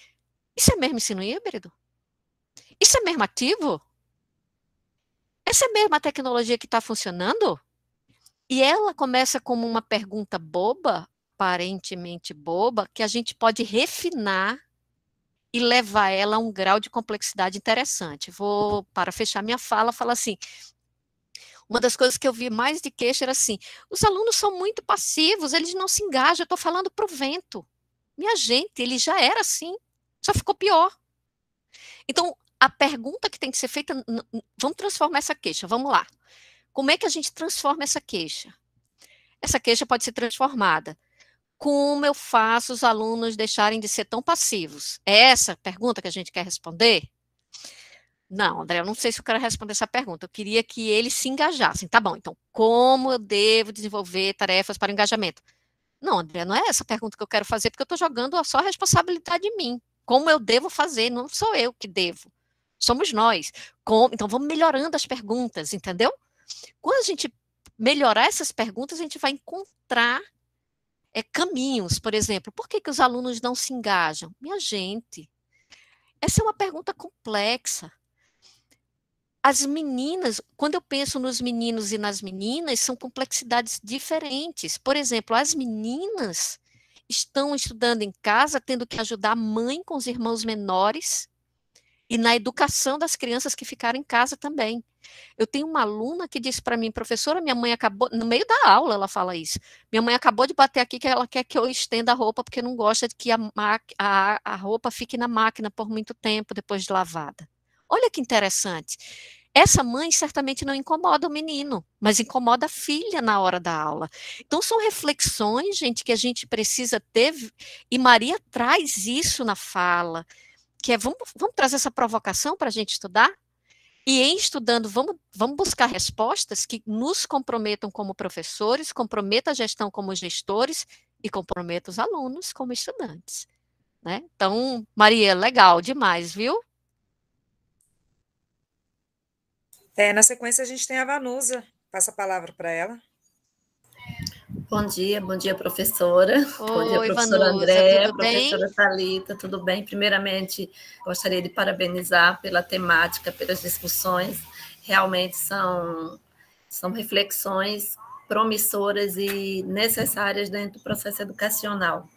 Speaker 2: Isso é mesmo ensino híbrido? Isso é mesmo ativo? Essa é mesmo a tecnologia que está funcionando? E ela começa como uma pergunta boba, aparentemente boba, que a gente pode refinar e levar ela a um grau de complexidade interessante. Vou, para fechar minha fala, falar assim, uma das coisas que eu vi mais de queixa era assim, os alunos são muito passivos, eles não se engajam, eu estou falando para o vento. Minha gente, ele já era assim, só ficou pior. Então, a pergunta que tem que ser feita, vamos transformar essa queixa, vamos lá. Como é que a gente transforma essa queixa? Essa queixa pode ser transformada. Como eu faço os alunos deixarem de ser tão passivos? É essa a pergunta que a gente quer responder? Não, André, eu não sei se eu quero responder essa pergunta. Eu queria que eles se engajassem. Tá bom, então, como eu devo desenvolver tarefas para o engajamento? Não, André, não é essa a pergunta que eu quero fazer, porque eu estou jogando só a responsabilidade em mim. Como eu devo fazer? Não sou eu que devo. Somos nós. Então, vamos melhorando as perguntas, entendeu? Quando a gente melhorar essas perguntas, a gente vai encontrar caminhos. Por exemplo, por que os alunos não se engajam? Minha gente, essa é uma pergunta complexa. As meninas, quando eu penso nos meninos e nas meninas, são complexidades diferentes. Por exemplo, as meninas estão estudando em casa, tendo que ajudar a mãe com os irmãos menores e na educação das crianças que ficaram em casa também. Eu tenho uma aluna que disse para mim, professora, minha mãe acabou, no meio da aula ela fala isso, minha mãe acabou de bater aqui que ela quer que eu estenda a roupa porque não gosta de que a roupa fique na máquina por muito tempo depois de lavada. Olha que interessante. Essa mãe certamente não incomoda o menino, mas incomoda a filha na hora da aula. Então, são reflexões, gente, que a gente precisa ter, e Maria traz isso na fala, que é, vamos trazer essa provocação para a gente estudar? E em estudando, vamos buscar respostas que nos comprometam como professores, comprometam a gestão como gestores e comprometam os alunos como estudantes. Né? Então, Maria, legal demais, viu?
Speaker 1: Na sequência, a gente tem a Vanusa. Passa a palavra para ela.
Speaker 6: Bom dia, professora.
Speaker 2: Oi,
Speaker 6: bom dia, professora
Speaker 2: Vanusa,
Speaker 6: Andréa, professora Thalita, tudo bem? Primeiramente, gostaria de parabenizar pela temática, pelas discussões. Realmente são reflexões promissoras e necessárias dentro do processo educacional.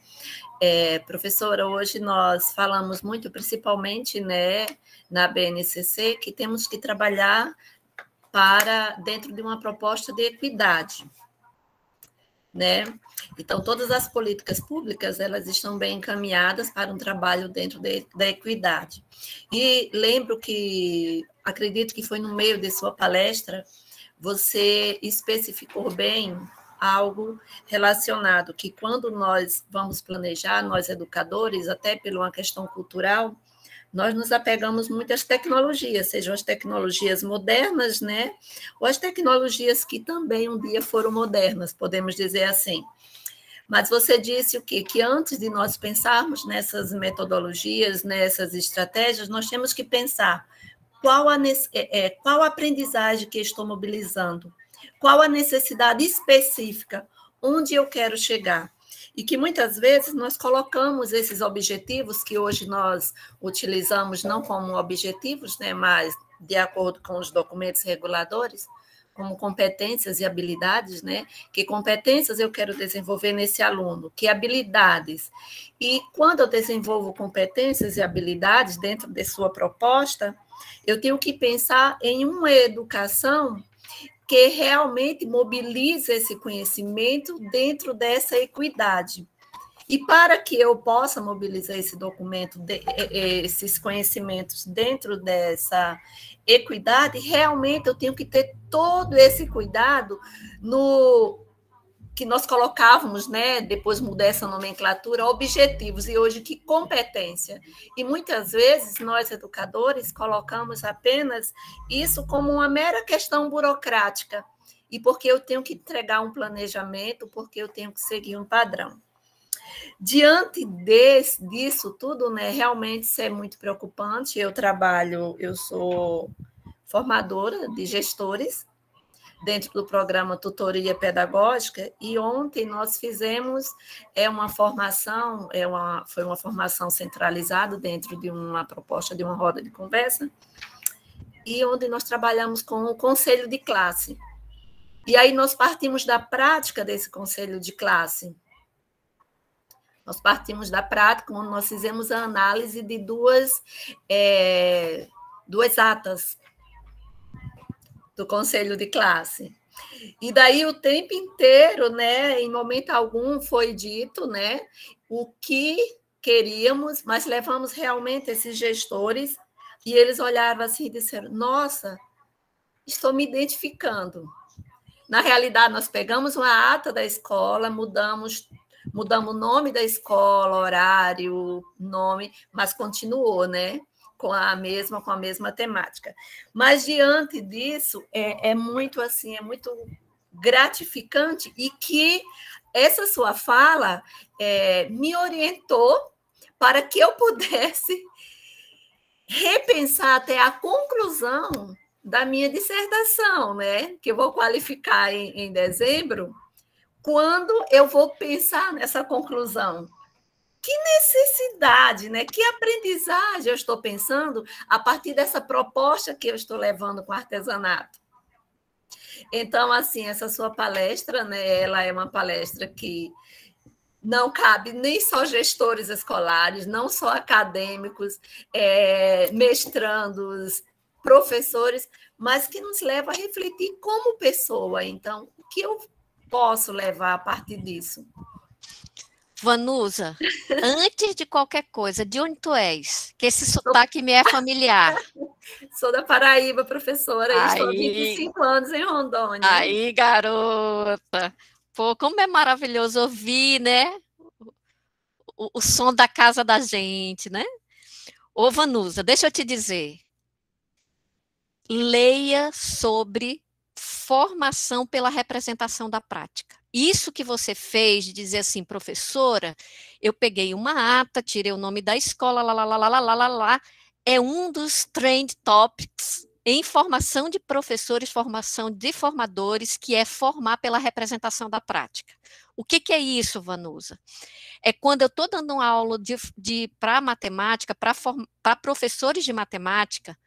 Speaker 6: Professora, hoje nós falamos muito, principalmente, né, na BNCC, que temos que trabalhar dentro de uma proposta de equidade, né? Então, todas as políticas públicas, elas estão bem encaminhadas para um trabalho dentro da equidade. E acredito que foi no meio de sua palestra, você especificou bem algo relacionado, que quando nós vamos planejar, nós educadores, até por uma questão cultural, nós nos apegamos muito às tecnologias, sejam as tecnologias modernas, né? Ou as tecnologias que também um dia foram modernas, podemos dizer assim. Mas você disse o quê? Que antes de nós pensarmos nessas metodologias, nessas estratégias, nós temos que pensar qual a aprendizagem que estou mobilizando, qual a necessidade específica, onde eu quero chegar. E que muitas vezes nós colocamos esses objetivos que hoje nós utilizamos não como objetivos, né, mas de acordo com os documentos reguladores, como competências e habilidades, né? Que competências eu quero desenvolver nesse aluno, que habilidades. E quando eu desenvolvo competências e habilidades dentro de sua proposta, eu tenho que pensar em uma educação que realmente mobilize esse conhecimento dentro dessa equidade. E para que eu possa mobilizar esses conhecimentos dentro dessa equidade, realmente eu tenho que ter todo esse cuidado no que nós colocávamos, né, depois mudar essa nomenclatura, objetivos, e hoje que competência. E muitas vezes nós, educadores, colocamos apenas isso como uma mera questão burocrática, e porque eu tenho que entregar um planejamento, porque eu tenho que seguir um padrão. Diante disso tudo, né, realmente isso é muito preocupante. Eu sou formadora de gestores, dentro do programa Tutoria Pedagógica, e ontem nós fizemos uma formação, foi uma formação centralizada dentro de uma proposta de uma roda de conversa, e onde nós trabalhamos com o conselho de classe. E aí nós partimos da prática desse conselho de classe. Nós partimos da prática, onde nós fizemos a análise de duas atas do conselho de classe. E daí o tempo inteiro, né, em momento algum foi dito, né, o que queríamos, mas levamos realmente esses gestores e eles olhavam assim e disseram: nossa, estou me identificando. Na realidade, nós pegamos uma ata da escola, mudamos o nome da escola, horário, nome, mas continuou, né? Com a mesma temática. Mas diante disso, é muito assim, é muito gratificante, e que essa sua fala me orientou para que eu pudesse repensar até a conclusão da minha dissertação, né? Que eu vou qualificar em dezembro, quando eu vou pensar nessa conclusão. Que necessidade, né? Que aprendizagem eu estou pensando a partir dessa proposta que eu estou levando com artesanato. Então, assim, essa sua palestra, né, ela é uma palestra que não cabe nem só gestores escolares, não só acadêmicos, mestrandos, professores, mas que nos leva a refletir como pessoa. Então, o que eu posso levar a partir disso?
Speaker 2: Vanusa, antes de qualquer coisa, de onde tu és? Que esse sotaque me é familiar.
Speaker 6: Sou da Paraíba, professora, e estou há 25 anos em Rondônia.
Speaker 2: Aí, garota! Pô, como é maravilhoso ouvir, né? O som da casa da gente, né? Ô, Vanusa, deixa eu te dizer. Leia sobre formação pela representação da prática. Isso que você fez, de dizer assim, professora, eu peguei uma ata, tirei o nome da escola, lá, é um dos trend topics em formação de professores, formação de formadores, que é formar pela representação da prática. O que é isso, Vanusa? É quando eu estou dando uma aula para matemática, para professores de matemática,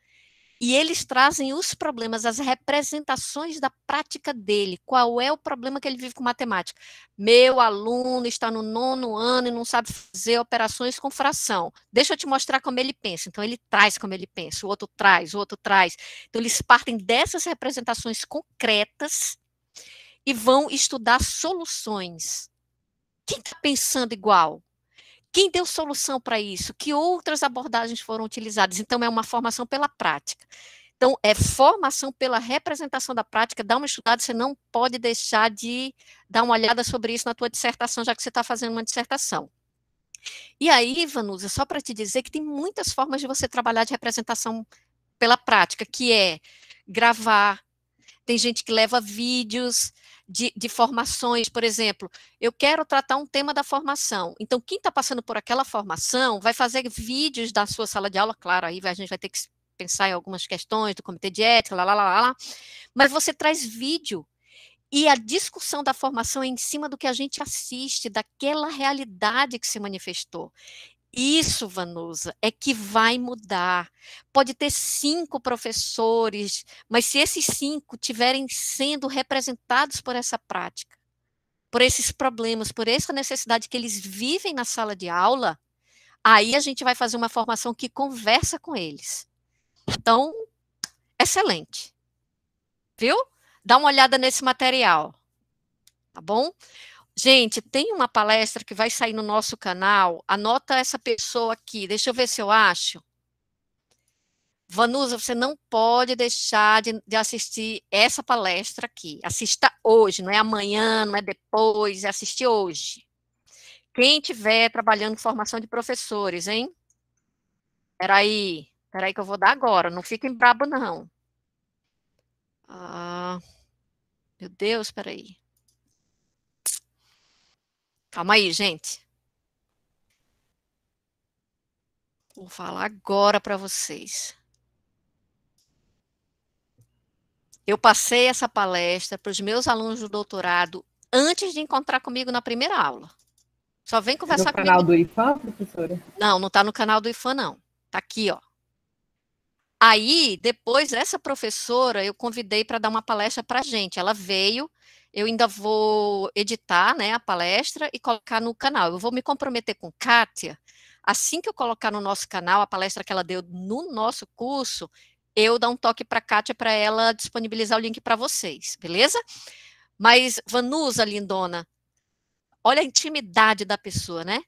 Speaker 2: e eles trazem os problemas, as representações da prática dele. Qual é o problema que ele vive com matemática? Meu aluno está no 9º ano e não sabe fazer operações com fração. Deixa eu te mostrar como ele pensa. Então, ele traz como ele pensa, o outro traz, o outro traz. Então, eles partem dessas representações concretas e vão estudar soluções. Quem está pensando igual? Quem deu solução para isso? Que outras abordagens foram utilizadas? Então, é uma formação pela prática. Então, é formação pela representação da prática. Dá uma estudada, você não pode deixar de dar uma olhada sobre isso na tua dissertação, já que você está fazendo uma dissertação. E aí, Vanusa, só para te dizer que tem muitas formas de você trabalhar de representação pela prática, que é gravar. Tem gente que leva vídeos de formações, por exemplo, eu quero tratar um tema da formação, então quem está passando por aquela formação vai fazer vídeos da sua sala de aula, claro, aí a gente vai ter que pensar em algumas questões do comitê de ética, mas você traz vídeo, e a discussão da formação é em cima do que a gente assiste, daquela realidade que se manifestou. Isso, Vanusa, é que vai mudar. Pode ter 5 professores, mas se esses 5 tiverem sendo representados por essa prática, por esses problemas, por essa necessidade que eles vivem na sala de aula, aí a gente vai fazer uma formação que conversa com eles. Então, excelente. Viu? Dá uma olhada nesse material. Tá bom? Gente, tem uma palestra que vai sair no nosso canal, anota essa pessoa aqui, deixa eu ver se eu acho. Vanusa, você não pode deixar de assistir essa palestra aqui. Assista hoje, não é amanhã, não é depois, é assistir hoje. Quem estiver trabalhando em formação de professores, hein? Peraí que eu vou dar agora, não fiquem brabo não. Meu Deus, peraí. Calma aí, gente. Vou falar agora para vocês. Eu passei essa palestra para os meus alunos do doutorado antes de encontrar comigo na primeira aula. Só vem conversar comigo.
Speaker 3: No canal do IFAM, professora?
Speaker 2: Não, não está no canal do IFAM, não. Está aqui, ó. Aí, depois, essa professora, eu convidei para dar uma palestra para a gente. Ela veio, eu ainda vou editar, né, a palestra e colocar no canal. Eu vou me comprometer com Kátia. Assim que eu colocar no nosso canal a palestra que ela deu no nosso curso, eu dar um toque para a Kátia para ela disponibilizar o link para vocês, beleza? Mas, Vanusa, lindona, olha a intimidade da pessoa, né?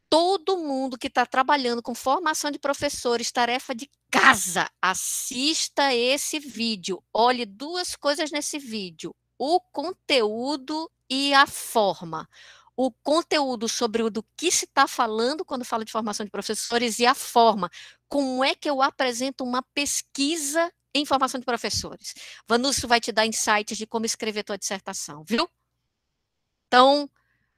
Speaker 2: Todo mundo que está trabalhando com formação de professores, tarefa de casa, assista esse vídeo. Olhe duas coisas nesse vídeo: o conteúdo e a forma. O conteúdo sobre o do que se está falando quando fala de formação de professores e a forma. Como é que eu apresento uma pesquisa em formação de professores? Vanusa vai te dar insights de como escrever tua dissertação, viu? Então,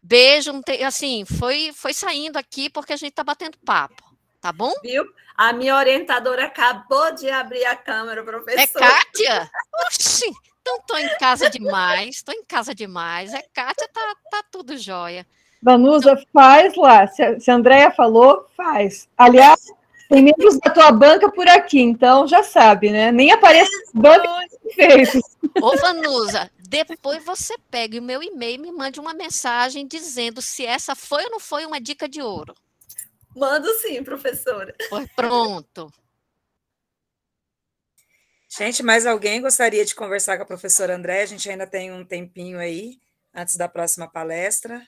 Speaker 2: beijo, assim, foi saindo aqui porque a gente está batendo papo, tá bom?
Speaker 6: Viu? A minha orientadora acabou de abrir a câmera, professor.
Speaker 2: É Kátia? Oxi, então estou em casa demais, É Kátia, tá tudo jóia.
Speaker 7: Vanusa, faz lá. Se a Andréia falou, faz. Aliás, tem membros da tua banca por aqui, então já sabe, né? Nem aparece banca feito.
Speaker 2: Ô, Vanusa, depois você pegue o meu e-mail e me mande uma mensagem dizendo se essa foi ou não foi uma dica de ouro.
Speaker 6: Mando sim, professora.
Speaker 2: Pois pronto.
Speaker 1: Gente, mais alguém gostaria de conversar com a professora Andréia? A gente ainda tem um tempinho aí, antes da próxima palestra.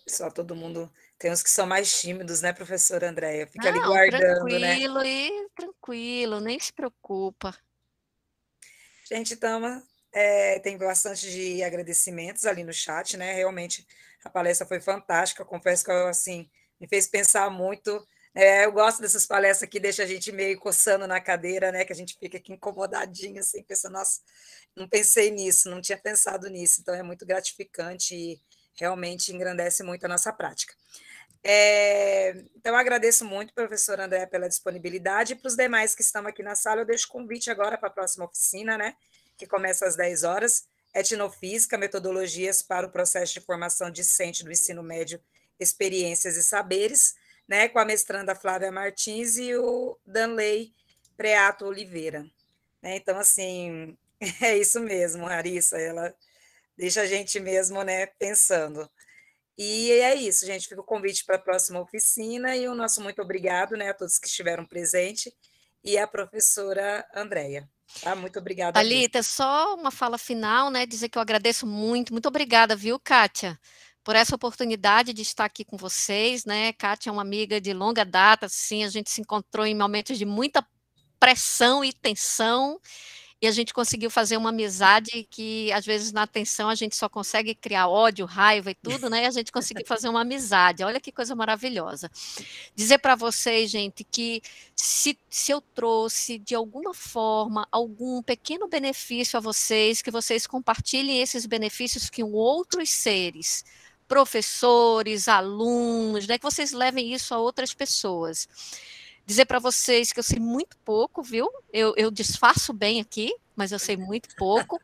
Speaker 1: Só todo mundo... Tem uns que são mais tímidos, né, professora Andréia? Fica ali guardando,
Speaker 2: tranquilo,
Speaker 1: né?
Speaker 2: Tranquilo, nem se preocupa.
Speaker 1: Gente, então, tem bastante de agradecimentos ali no chat, né? Realmente, a palestra foi fantástica. Eu confesso que, assim, me fez pensar muito. Eu gosto dessas palestras que deixa a gente meio coçando na cadeira, né? Que a gente fica aqui incomodadinho, assim, pensando, nossa, não pensei nisso, não tinha pensado nisso. Então, é muito gratificante e realmente engrandece muito a nossa prática. Então, eu agradeço muito, professora Andréia, pela disponibilidade, e para os demais que estão aqui na sala, eu deixo o convite agora para a próxima oficina, né, que começa às 10 horas, Etnofísica, Metodologias para o Processo de Formação Discente do Ensino Médio, Experiências e Saberes, né, com a mestranda Flávia Martins e o Danley Preato Oliveira. Então, assim, é isso mesmo, Larissa, ela deixa a gente mesmo, né, pensando. E é isso, gente. Fica o convite para a próxima oficina e o nosso muito obrigado, né, a todos que estiveram presentes e a professora Andréia. Tá? Muito obrigada.
Speaker 2: Thalita, só uma fala final, né? Dizer que eu agradeço muito. Muito obrigada, viu, Kátia, por essa oportunidade de estar aqui com vocês, né? Kátia é uma amiga de longa data, sim, a gente se encontrou em momentos de muita pressão e tensão. E a gente conseguiu fazer uma amizade que, às vezes, na tensão, a gente só consegue criar ódio, raiva e tudo, né? E a gente conseguiu fazer uma amizade. Olha que coisa maravilhosa. Dizer para vocês, gente, que se eu trouxe, de alguma forma, algum pequeno benefício a vocês, que vocês compartilhem esses benefícios com outros seres, professores, alunos, né? Que vocês levem isso a outras pessoas. Dizer para vocês que eu sei muito pouco, viu? Eu disfarço bem aqui, mas eu sei muito pouco.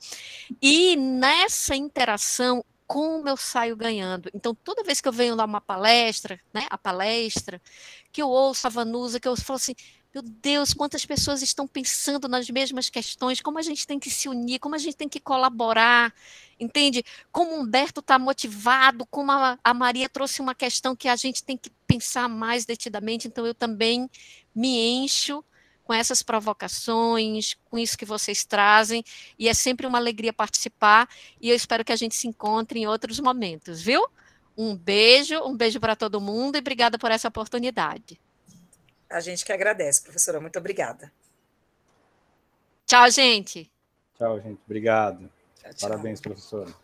Speaker 2: E nessa interação, como eu saio ganhando? Então, toda vez que eu venho lá uma palestra, né? A palestra, que eu ouço a Vanusa, que eu falo assim, meu Deus, quantas pessoas estão pensando nas mesmas questões, como a gente tem que se unir, como a gente tem que colaborar, entende? Como o Humberto está motivado, como a Maria trouxe uma questão que a gente tem que pensar mais detidamente, então eu também me encho com essas provocações, com isso que vocês trazem, e é sempre uma alegria participar, e eu espero que a gente se encontre em outros momentos, viu? Um beijo para todo mundo, e obrigada por essa oportunidade.
Speaker 1: A gente que agradece, professora. Muito obrigada.
Speaker 2: Tchau, gente.
Speaker 4: Tchau, gente. Obrigado.
Speaker 1: Tchau, tchau.
Speaker 4: Parabéns, professora.